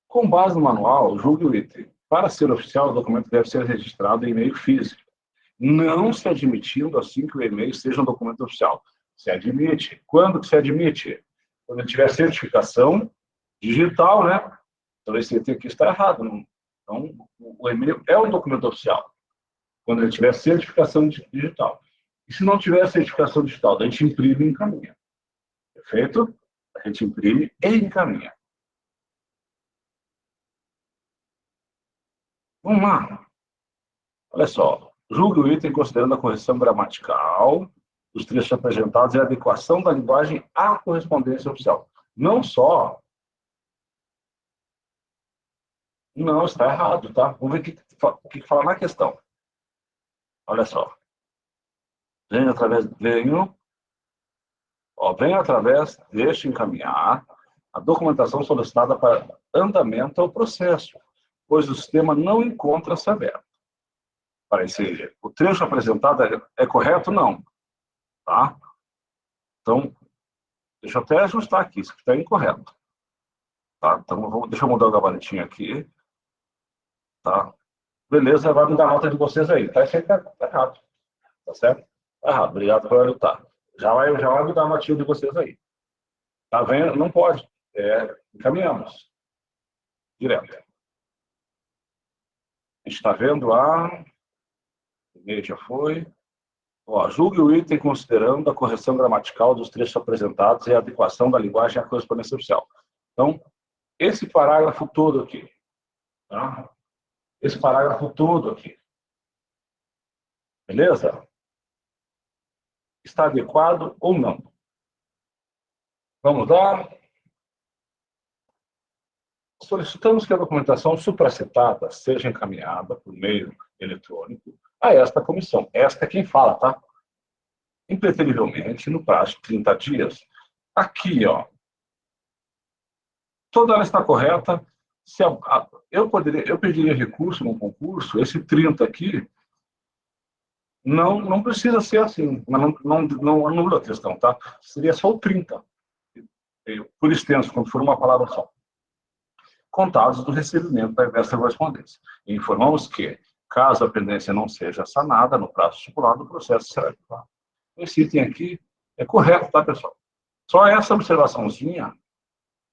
S1: Com base no manual, julgue o item. Para ser oficial, o documento deve ser registrado em e-mail físico, não se admitindo assim que o e-mail seja um documento oficial. Se admite. Quando que se admite? Quando tiver certificação digital, né? Então, esse item aqui está errado. Não? Então, o e-mail é um documento oficial. Quando ele tiver certificação digital. E se não tiver certificação digital, a gente imprime e encaminha. Perfeito? A gente imprime e encaminha. Vamos lá. Olha só. Julgue o item considerando a correção gramatical dos trechos apresentados e a adequação da linguagem à correspondência oficial. Não só Não, está errado, tá? Vamos ver o que fala na questão. Olha só. Venho através deste encaminhar a documentação solicitada para andamento ao processo, pois o sistema não encontra-se aberto. Parecer, o trecho apresentado é correto? Não. Tá? Então, deixa eu até ajustar aqui, isso está incorreto. Tá? Então, deixa eu mudar o gabaritinho aqui. Tá? Beleza, vai me dar nota de vocês aí. Tá, isso aí tá errado. Tá certo? Tá errado. Obrigado por ajudar. Já vai me dar a notinha de vocês aí. Tá vendo? Não pode. Encaminhamos. Direto. A gente está vendo lá. O e-mail já foi. Ó, julgue o item considerando a correção gramatical dos trechos apresentados e a adequação da linguagem à correspondência oficial. Então, esse parágrafo todo aqui. Tá? Esse parágrafo todo aqui. Beleza? Está adequado ou não? Vamos lá. Solicitamos que a documentação supracitada seja encaminhada por meio eletrônico a esta comissão. Esta é quem fala, tá? Impreterivelmente, no prazo de 30 dias. Aqui, ó. Toda ela está correta. Eu pediria recurso no concurso, esse 30 aqui, não precisa ser assim, mas não anula a questão, tá? Seria só o 30, por extenso, quando for uma palavra só. Contados do recebimento dessa correspondência. E informamos que, caso a pendência não seja sanada no prazo estipulado, o processo será arquivado. Esse item aqui é correto, tá, pessoal? Só essa observaçãozinha,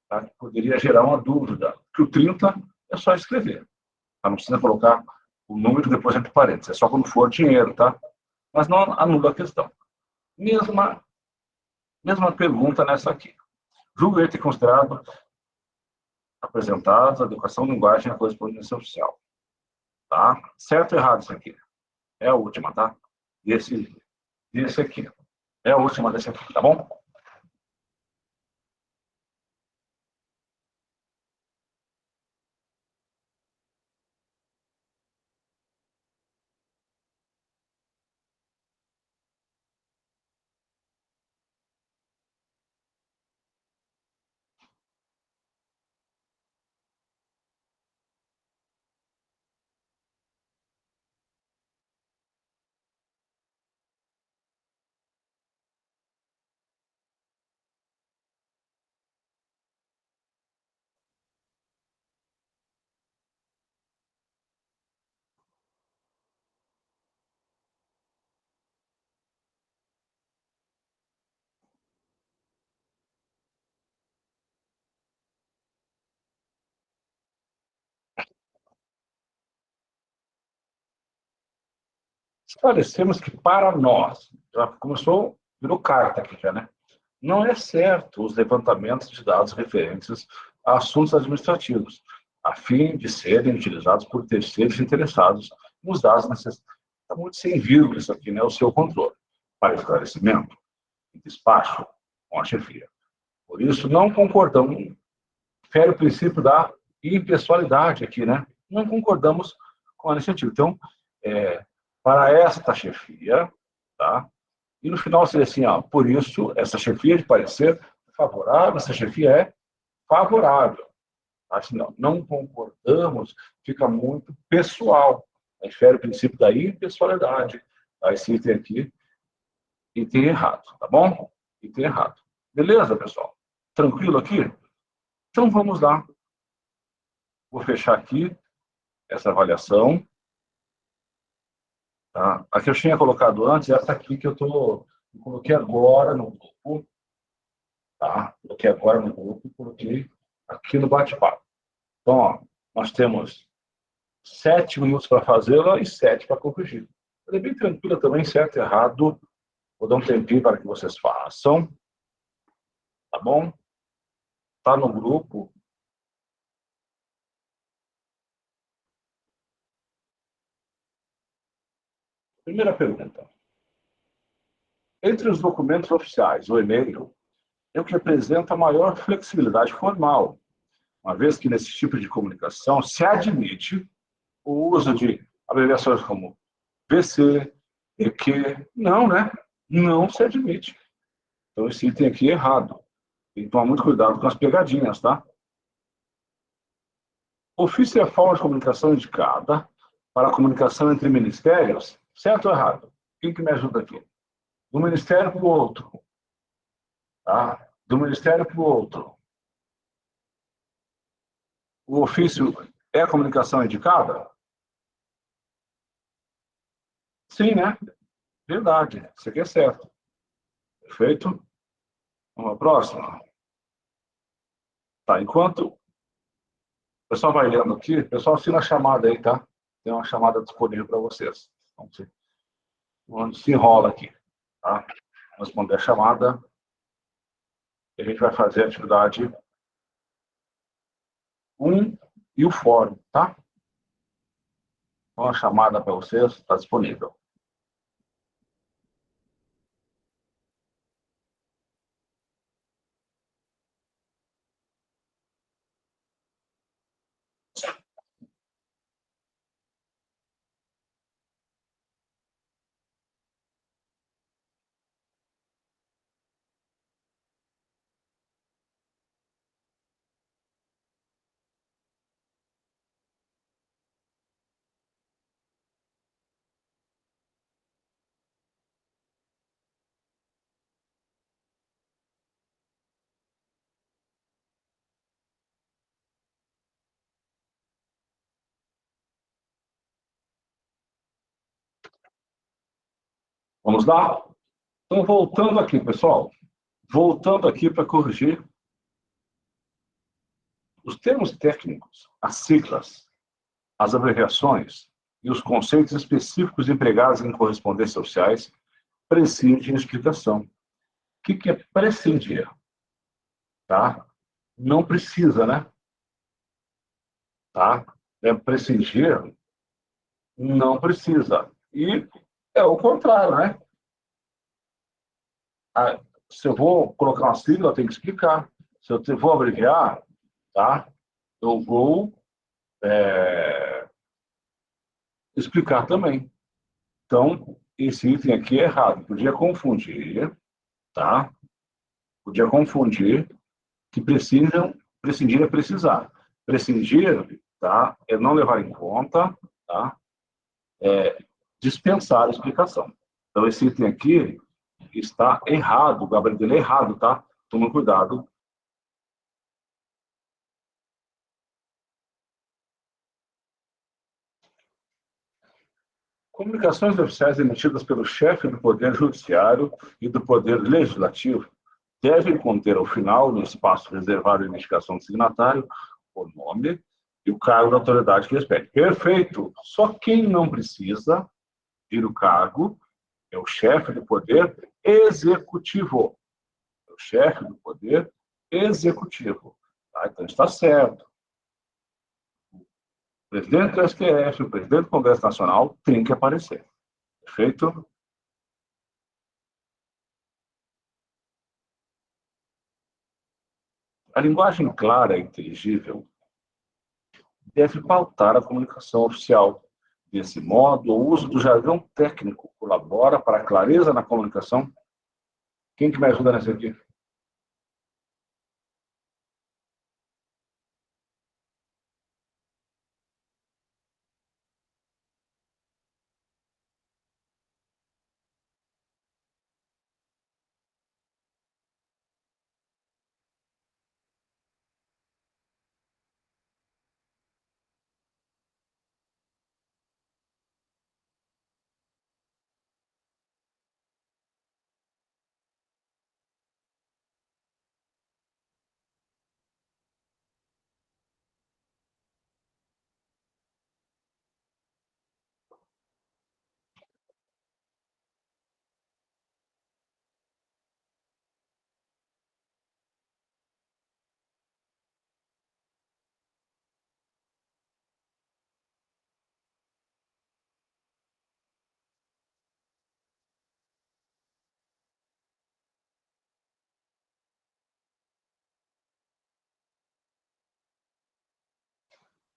S1: tá, que poderia gerar uma dúvida, que o 30 é só escrever. Tá? Não precisa colocar o número depois entre parênteses, é só quando for dinheiro, tá? Mas não anula a questão. Mesma pergunta nessa aqui. Julgo ter considerado apresentados a adequação da linguagem à correspondência oficial. Tá? Certo ou errado isso aqui? É a última, tá? Desse aqui. É a última desse aqui, tá bom? Esclarecemos que para nós, já começou, virou carta aqui já, né? Não é certo os levantamentos de dados referentes a assuntos administrativos, a fim de serem utilizados por terceiros interessados nos dados necessários. Está muito sem vírgula isso aqui, né? O seu controle. Para esclarecimento e despacho com a chefia. Por isso, não concordamos, fere o princípio da impessoalidade aqui, né? Não concordamos com a iniciativa. Então, para esta chefia, tá? E no final seria assim, ó, por isso, essa chefia de parecer favorável, essa chefia é favorável. Assim, não concordamos, fica muito pessoal. Infere o princípio da impessoalidade. Tá? Esse item aqui, item errado, tá bom? Item errado. Beleza, pessoal? Tranquilo aqui? Então vamos lá. Vou fechar aqui essa avaliação. Tá? A que eu tinha colocado antes, essa aqui que eu coloquei agora no grupo. Tá? Coloquei agora no grupo e coloquei aqui no bate-papo. Então, ó, nós temos 7 minutos para fazê-la e 7 para corrigir. Ela é bem tranquila também, certo e errado. Vou dar um tempinho para que vocês façam. Tá bom? Tá no grupo. Primeira pergunta. Entre os documentos oficiais, o e-mail é o que apresenta maior flexibilidade formal, uma vez que nesse tipo de comunicação se admite o uso de abreviações como PC, EQ. Não, né? Não se admite. Então, esse item aqui é errado. Tem que tomar muito cuidado com as pegadinhas, tá? Ofício é a forma de comunicação indicada para a comunicação entre ministérios, certo ou errado? Quem que me ajuda aqui? Do ministério para o outro, tá? Do ministério para o outro. O ofício é a comunicação indicada? Sim, né? Verdade. Isso aqui é certo. Perfeito? Vamos à próxima. Tá, enquanto o pessoal vai lendo aqui, o pessoal assina a chamada aí, tá? Tem uma chamada disponível para vocês. Vamos se enrola aqui, tá? Vamos responder a chamada e a gente vai fazer a atividade 1 e o fórum, tá? Então, a chamada para vocês está disponível. Vamos lá? Então, voltando aqui, pessoal. Voltando aqui para corrigir os termos técnicos, as siglas, as abreviações e os conceitos específicos empregados em correspondências sociais prescindem de explicação. O que é prescindir? Tá? Não precisa, né? Tá? É prescindir, não precisa. E é o contrário, né? Ah, se eu vou colocar uma sigla, eu tenho que explicar. Se eu vou abreviar, tá? Eu vou explicar também. Então, esse item aqui é errado. Podia confundir, tá? Podia confundir que precisam, prescindir é precisar. Prescindir, tá? É não levar em conta, tá? Dispensar a explicação. Então, esse item aqui está errado, o gabarito dele é errado, tá? Toma cuidado. Comunicações oficiais emitidas pelo chefe do Poder Judiciário e do Poder Legislativo devem conter, ao final, no espaço reservado à identificação do signatário, o nome e o cargo da autoridade que respeite. Perfeito! Só quem não precisa vir o cargo é o chefe do Poder Executivo. É o chefe do Poder Executivo. Tá? Então, está certo. O presidente do STF, o presidente do Congresso Nacional tem que aparecer. Perfeito? A linguagem clara e inteligível deve pautar a comunicação oficial. Desse modo, o uso do jargão técnico colabora para a clareza na comunicação. Quem que me ajuda nessa aqui?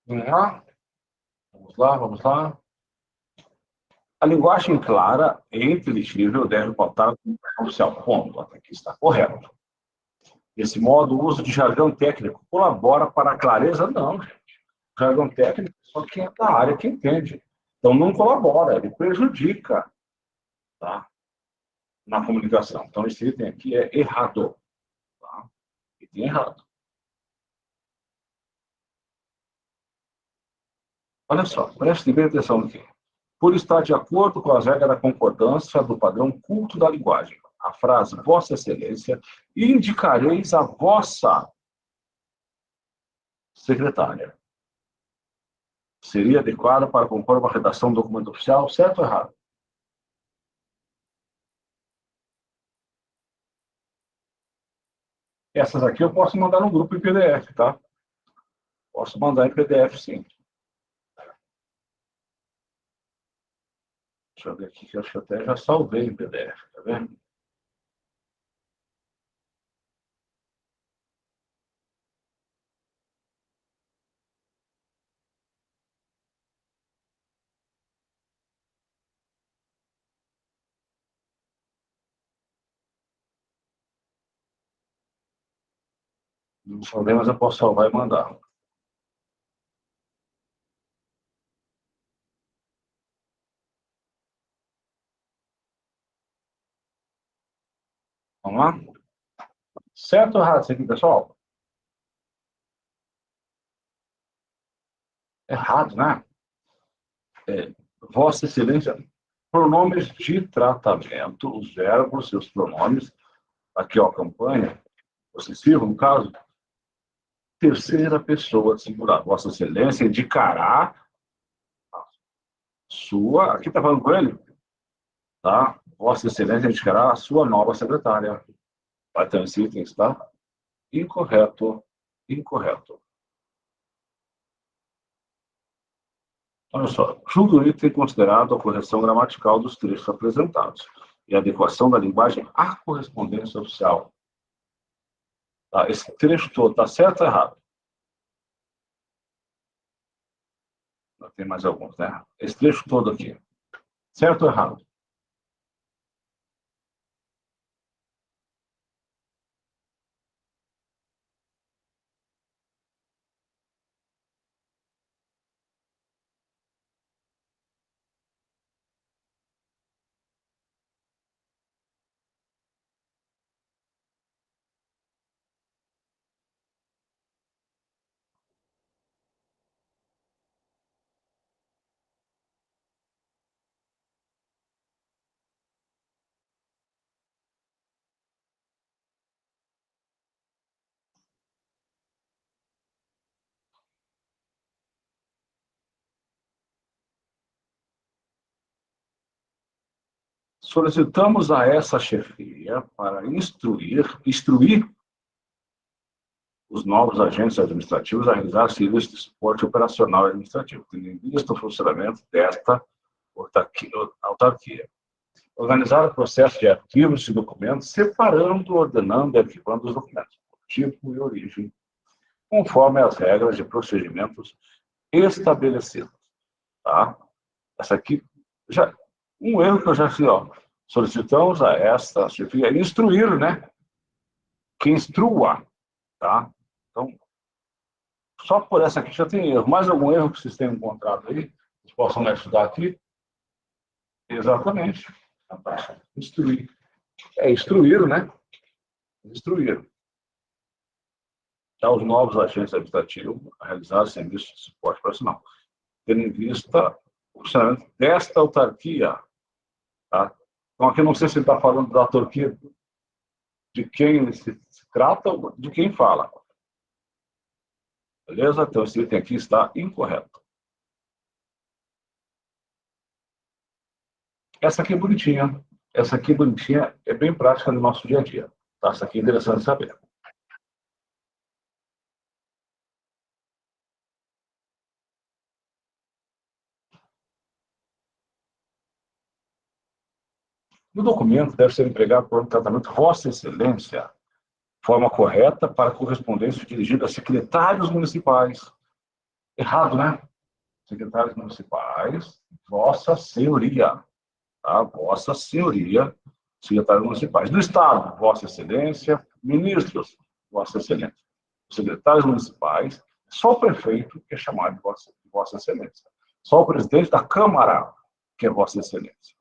S1: Vamos lá? Vamos lá, vamos lá. A linguagem clara e inteligível deve pautar a comunicação oficial. Ponto. Até aqui está correto. Desse modo, o uso de jargão técnico colabora para a clareza? Não, gente. Jargão técnico, só quem é da área que entende. Então, não colabora, ele prejudica, tá, na comunicação. Então, esse item aqui é errado. Tá? Item errado. Olha só, preste bem atenção aqui. Por estar de acordo com as regras da concordância do padrão culto da linguagem. A frase Vossa Excelência, indicareis a vossa secretária. Seria adequada para compor uma redação do documento oficial, certo ou errado? Essas aqui eu posso mandar no grupo em PDF, tá? Posso mandar em PDF, sim. Deixa eu ver aqui, que eu acho que até já salvei em PDF, tá vendo? Não salvei, mas eu posso salvar e mandar. Vamos lá? Certo ou errado isso aqui, pessoal? Errado, né? Vossa Excelência, pronomes de tratamento, os verbos e os pronomes, aqui ó, campanha, possessivo, no caso, terceira pessoa singular. Vossa Excelência indicará a sua, aqui está falando com ele, tá? Vossa Excelência indicará a sua nova secretária. Vai ter esse item, tá? Incorreto, incorreto. Olha só, julgo o item considerado a correção gramatical dos trechos apresentados e a adequação da linguagem à correspondência oficial. Tá? Esse trecho todo está certo ou errado? Tem mais alguns, né? Esse trecho todo aqui. Certo ou errado? Solicitamos a essa chefia para instruir os novos agentes administrativos a realizar serviços de suporte operacional e administrativo, tendo em vista o funcionamento desta autarquia. Organizar o processo de arquivos de documentos, separando, ordenando e arquivando os documentos, por tipo e origem, conforme as regras de procedimentos estabelecidas. Tá? Essa aqui, já, um erro que eu já fiz, ó. Solicitamos a esta chefia instruir, né? Que instrua, tá? Então, só por essa aqui já tem erro. Mais algum erro que vocês tenham encontrado aí? Vocês possam me ajudar aqui? Exatamente. Instruir. É instruir, né? Instruir. Já os novos agentes administrativos a realizar serviços de suporte profissional, tendo em vista o funcionamento desta autarquia. Tá? Então, aqui não sei se ele está falando da autarquia de quem se trata ou de quem fala. Beleza? Então, esse item aqui está incorreto. Essa aqui é bonitinha. Essa aqui é bonitinha, é bem prática no nosso dia a dia. Tá? Essa aqui é interessante saber. No documento deve ser empregado por um tratamento Vossa Excelência, forma correta para correspondência dirigida a secretários municipais, Errado, né? Secretários municipais, Vossa Senhoria, tá? Vossa Senhoria, secretários municipais. Do Estado, Vossa Excelência, ministros, Vossa Excelência. Secretários municipais, só o prefeito que é chamado de Vossa Excelência. Só o presidente da Câmara, que é Vossa Excelência.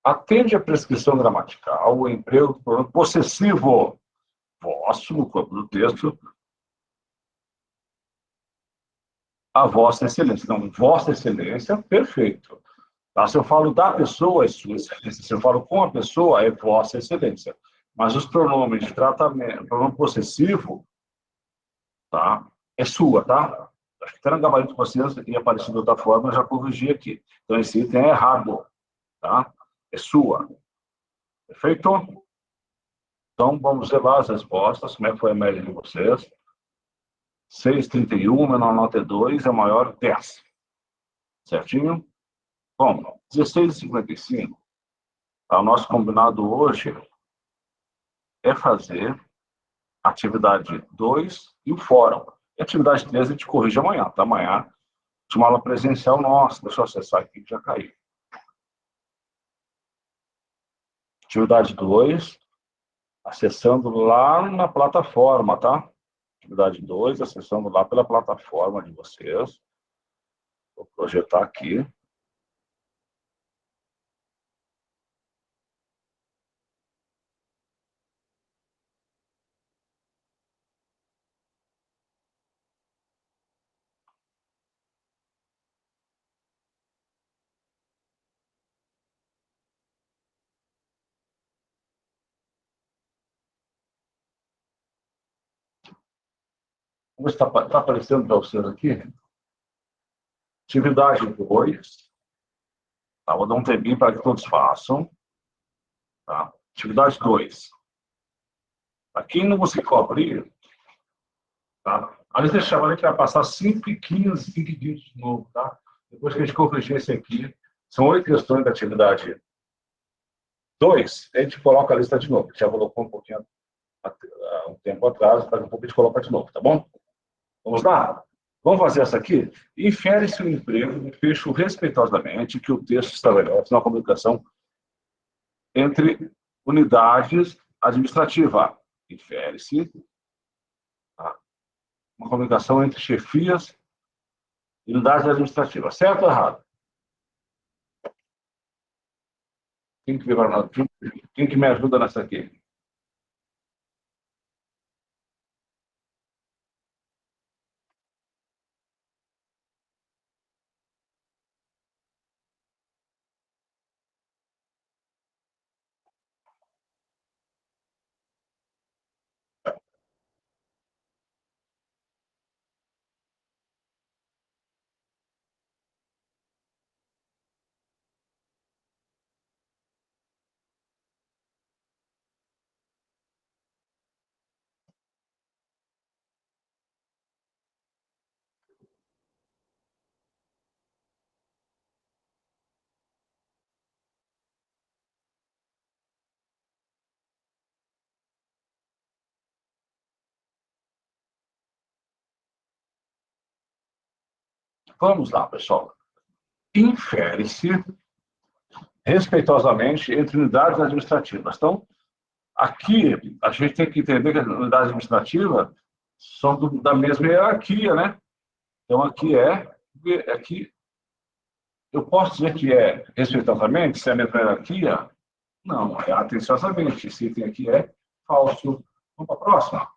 S1: Atende a prescrição gramatical, o emprego do pronome possessivo vosso, no corpo do texto, a Vossa Excelência. Não, Vossa Excelência, perfeito. Tá? Se eu falo da pessoa, é Sua Excelência. Se eu falo com a pessoa, é Vossa Excelência. Mas os pronomes de tratamento, pronome possessivo, tá? É sua, tá? Acho que até no gabarito de vocês ia aparecer de outra forma, eu já corrigi aqui. Então, esse item é errado, tá? É sua. Perfeito? Então, vamos ver lá as respostas. Como é que foi a média de vocês? 6,31, menor nota é 2, é maior 10. Certinho? Bom, 16,55. Tá? O nosso combinado hoje é fazer atividade 2 e o fórum. E atividade 3 a gente corrige amanhã, tá? Amanhã, de uma aula presencial nossa. Deixa eu acessar aqui que já caiu. Atividade 2, acessando lá na plataforma, tá? Atividade 2, acessando lá pela plataforma de vocês. Vou projetar aqui. Vamos ver se está aparecendo para vocês aqui. Atividade 2. Tá? Vou dar um tempinho para que todos façam. Tá? Atividade 2. Para quem não conseguiu abrir, tá? A lista de chamada que vai passar 5 e 15, 5 e 20 de novo. Tá? Depois que a gente corrigir esse aqui, são 8 questões da atividade 2, a gente coloca a lista de novo. A gente já colocou um pouquinho há um tempo atrás, daqui a pouco a gente coloca de novo, tá bom? Vamos lá? Vamos fazer essa aqui? Infere-se o emprego no fecho respeitosamente que o texto estabelece na comunicação entre unidades administrativas. Infere-se, tá? Uma comunicação entre chefias e unidades administrativas. Certo ou errado? Quem que me ajuda nessa aqui? Vamos lá, pessoal. Infere-se respeitosamente entre unidades administrativas. Então, Aqui, a gente tem que entender que as unidades administrativas são da mesma hierarquia, né? Então, aqui eu posso dizer que é respeitosamente, se é a mesma hierarquia? Não, é atenciosamente. Esse item aqui é falso. Vamos para a próxima.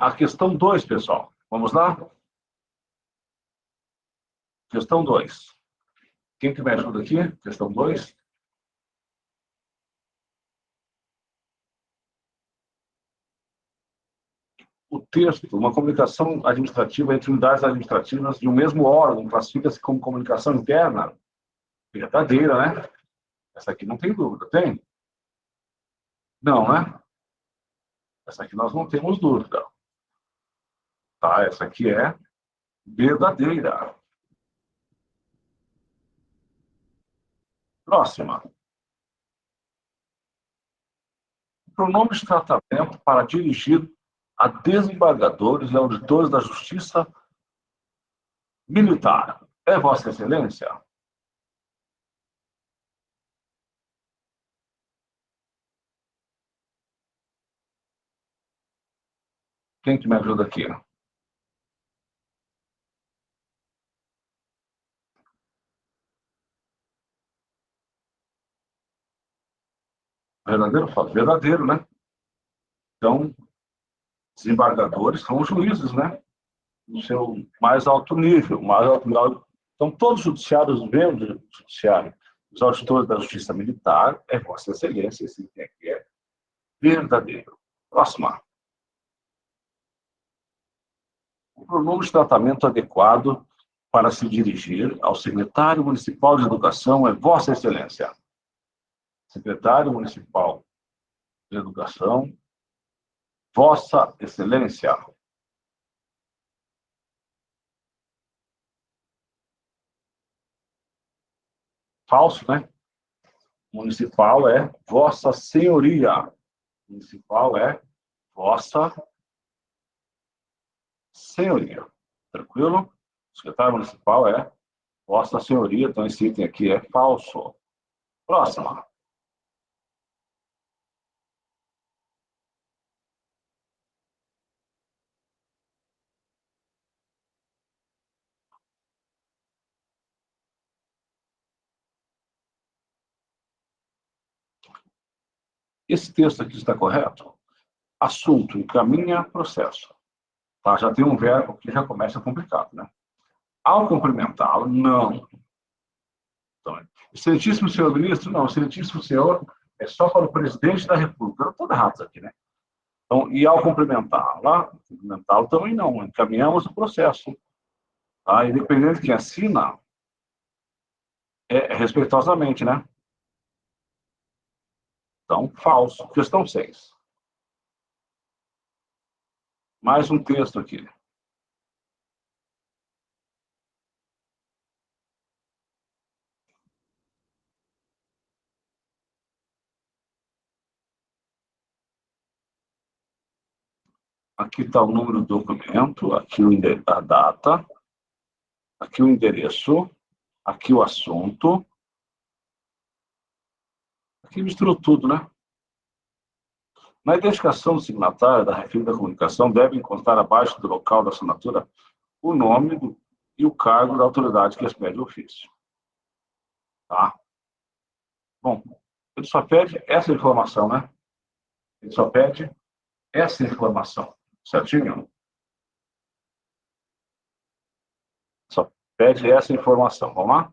S1: A questão 2, pessoal. Vamos lá? Questão 2. Quem que me ajuda aqui? Questão 2. O texto, uma comunicação administrativa entre unidades administrativas de um mesmo órgão, classifica-se como comunicação interna. Verdadeira, né? Essa aqui não tem dúvida, tem? Não, né? Essa aqui nós não temos dúvida. Tá? Essa aqui é verdadeira. Próxima. Pronome de tratamento para dirigir a desembargadores e auditores da Justiça Militar. É Vossa Excelência? Quem que me ajuda aqui? Verdadeiro ou falso? Verdadeiro, né? Então, desembargadores são os juízes, né? No seu mais alto nível, mais alto grau. Então, todos os judiciários, os membros do judiciário, os auditores da Justiça Militar, é Vossa Excelência, esse item aqui é verdadeiro. Próxima. O pronome de tratamento adequado para se dirigir ao secretário municipal de educação é Vossa Excelência. Secretário municipal de educação, Vossa Excelência. Falso, né? Municipal é Vossa Senhoria. Municipal é Vossa Senhoria. Tranquilo? Secretário municipal é Vossa Senhoria. Então, esse item aqui é falso. Próxima. Esse texto aqui está correto? Assunto, encaminha processo. Tá? Já tem um verbo que já começa complicado, né? Ao cumprimentá-lo, não. Então, excelentíssimo senhor ministro, não. Excelentíssimo senhor é só para o presidente da República. Eu estou errado aqui, né? Então, e ao cumprimentá-lo também não. Encaminhamos o processo. Tá? E dependendo de quem assina, é respeitosamente, né? Então, falso. Questão 6. Mais um texto aqui. Aqui está o número do documento, aqui a data, aqui o endereço, aqui o assunto. Aqui misturou tudo, né? Na identificação do signatário da referida comunicação, deve constar abaixo do local da assinatura o nome e o cargo da autoridade que expede o ofício. Tá? Bom, ele só pede essa informação, né? Ele só pede essa informação, certinho? Só pede essa informação. Vamos lá?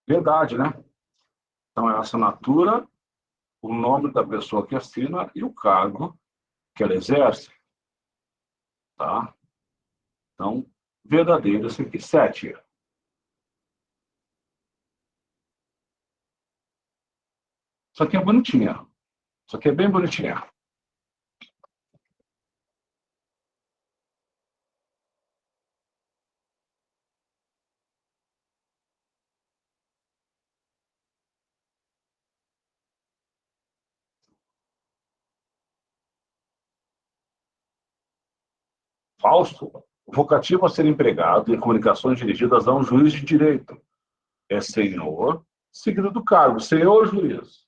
S1: Verdade, né? Então, é a assinatura o nome da pessoa que assina e o cargo que ela exerce. Tá? Então, verdadeiro, esse aqui, 7. Isso aqui é bonitinha. Isso aqui é bem bonitinha. Falso. Vocativo a ser empregado em comunicações dirigidas a um juiz de direito. É senhor, seguido do cargo. Senhor juiz.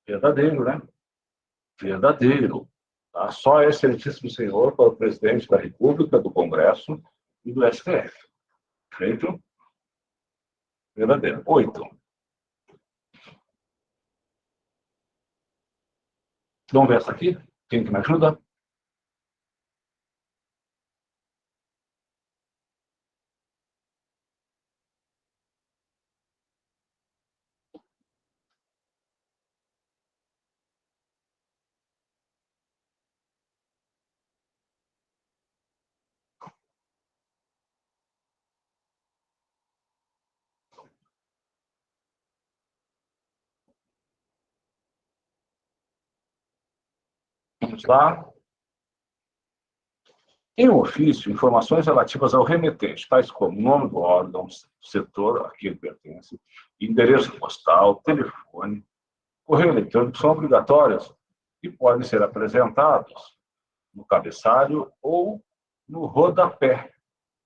S1: Verdadeiro, né? Verdadeiro. Tá? Só excelentíssimo senhor para o presidente da República, do Congresso e do STF. Feito? Verdadeiro. 8. Vamos ver essa aqui? Quem que me ajuda? Vamos lá. Em ofício, informações relativas ao remetente, tais como nome do órgão, setor a que ele pertence, endereço postal, telefone, correio eletrônico, são obrigatórias e podem ser apresentados no cabeçalho ou no rodapé.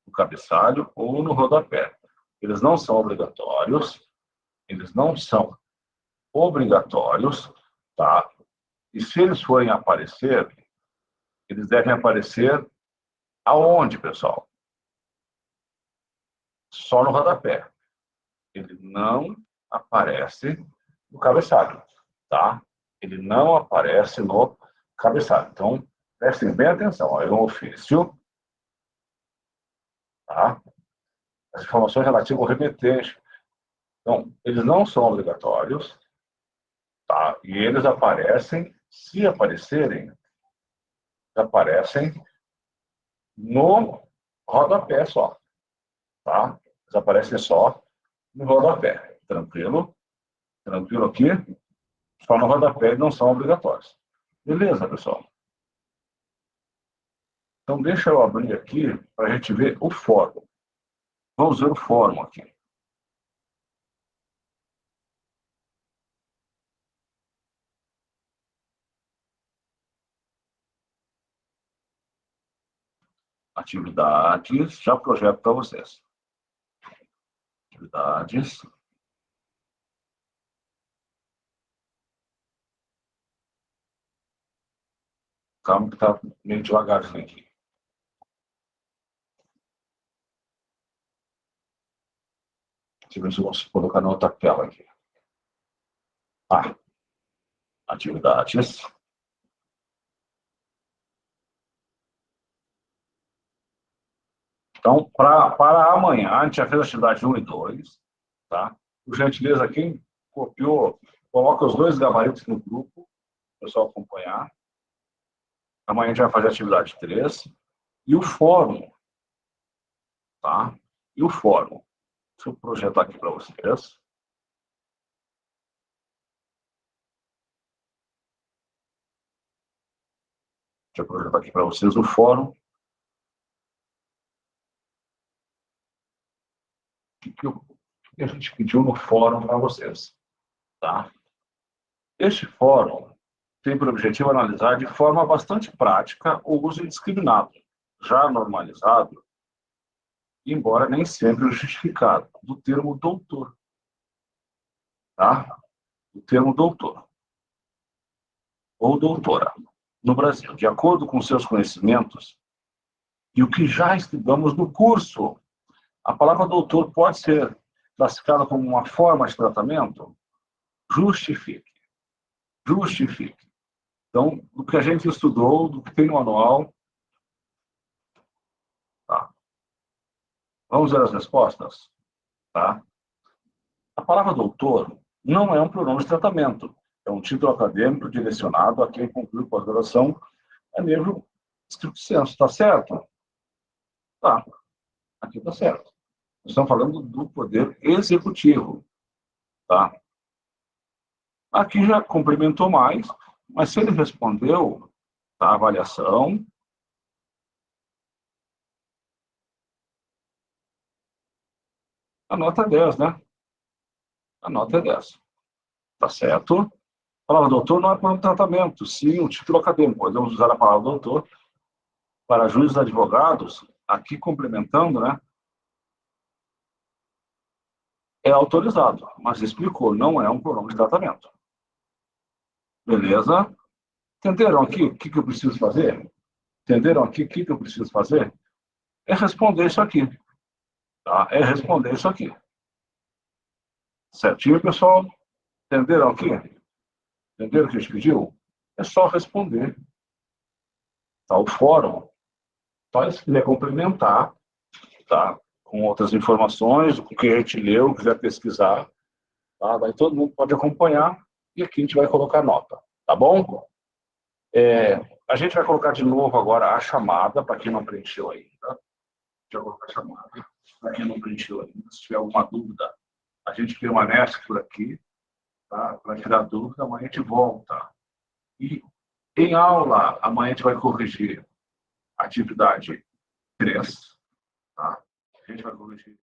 S1: No cabeçalho ou no rodapé. Eles não são obrigatórios, eles não são obrigatórios, tá? E se eles forem aparecer, eles devem aparecer aonde, pessoal? Só no rodapé. Ele não aparece no cabeçalho, tá? Ele não aparece no cabeçalho. Então, prestem bem atenção. Ó, é um ofício, tá? As informações relativas ao remetente. Então, eles não são obrigatórios, tá? E eles aparecem, se aparecerem, aparecem no rodapé só, tá? Eles aparecem só no rodapé. Tranquilo? Tranquilo aqui? Só no rodapé e não são obrigatórios. Beleza, pessoal? Então, deixa eu abrir aqui para a gente ver o fórum. Vamos ver o fórum aqui. Atividades, já projeto para vocês. Atividades. Calma que está meio devagarzinho aqui. Deixa eu ver se eu posso colocar na outra tela aqui. Ah, atividades. Então, para amanhã, a gente já fez a atividade 1 e 2, tá? Por gentileza, quem copiou, coloca os dois gabaritos no grupo, para o pessoal acompanhar. Amanhã a gente vai fazer a atividade 3. E o fórum, tá? E o fórum. Deixa eu projetar aqui para vocês. Deixa eu projetar aqui para vocês o fórum. O que a gente pediu no fórum para vocês, tá? Este fórum tem por objetivo analisar de forma bastante prática o uso indiscriminado, já normalizado, embora nem sempre justificado, do termo doutor, tá? O termo doutor ou doutora no Brasil, de acordo com seus conhecimentos e o que já estudamos no curso. A palavra doutor pode ser classificada como uma forma de tratamento? Justifique. Justifique. Então, do que a gente estudou, do que tem no manual, tá? Vamos ver as respostas, tá? A palavra doutor não é um pronome de tratamento. É um título acadêmico direcionado a quem conclui pós-graduação a nível estricto sensu. Está certo? Tá. Aqui está certo. Nós estamos falando do poder executivo. Tá? Aqui já complementou mais, mas se ele respondeu a avaliação, a nota é 10, né? A nota é 10. Tá certo? A palavra doutor não é para um tratamento, sim um título acadêmico. Podemos usar a palavra doutor para juízes e advogados, aqui complementando, né? É autorizado, mas explicou, não é um pronome de tratamento. Beleza? Entenderam aqui o que eu preciso fazer? Entenderam aqui o que eu preciso fazer? É responder isso aqui. Tá? É responder isso aqui. Certinho, pessoal? Entenderam aqui? Entenderam o que a gente pediu? É só responder. Tá? O fórum, só se quiser complementar, tá? Com outras informações, o que a gente leu, quiser pesquisar, tá? Daí todo mundo pode acompanhar e aqui a gente vai colocar nota. Tá bom? A gente vai colocar de novo agora a chamada, para quem não preencheu ainda. Já vou colocar a chamada, para quem não preencheu ainda. Se tiver alguma dúvida, a gente permanece por aqui, tá? Para tirar dúvida, amanhã a gente volta. E em aula, amanhã a gente vai corrigir a atividade 3, tá? A gente vai corrigir.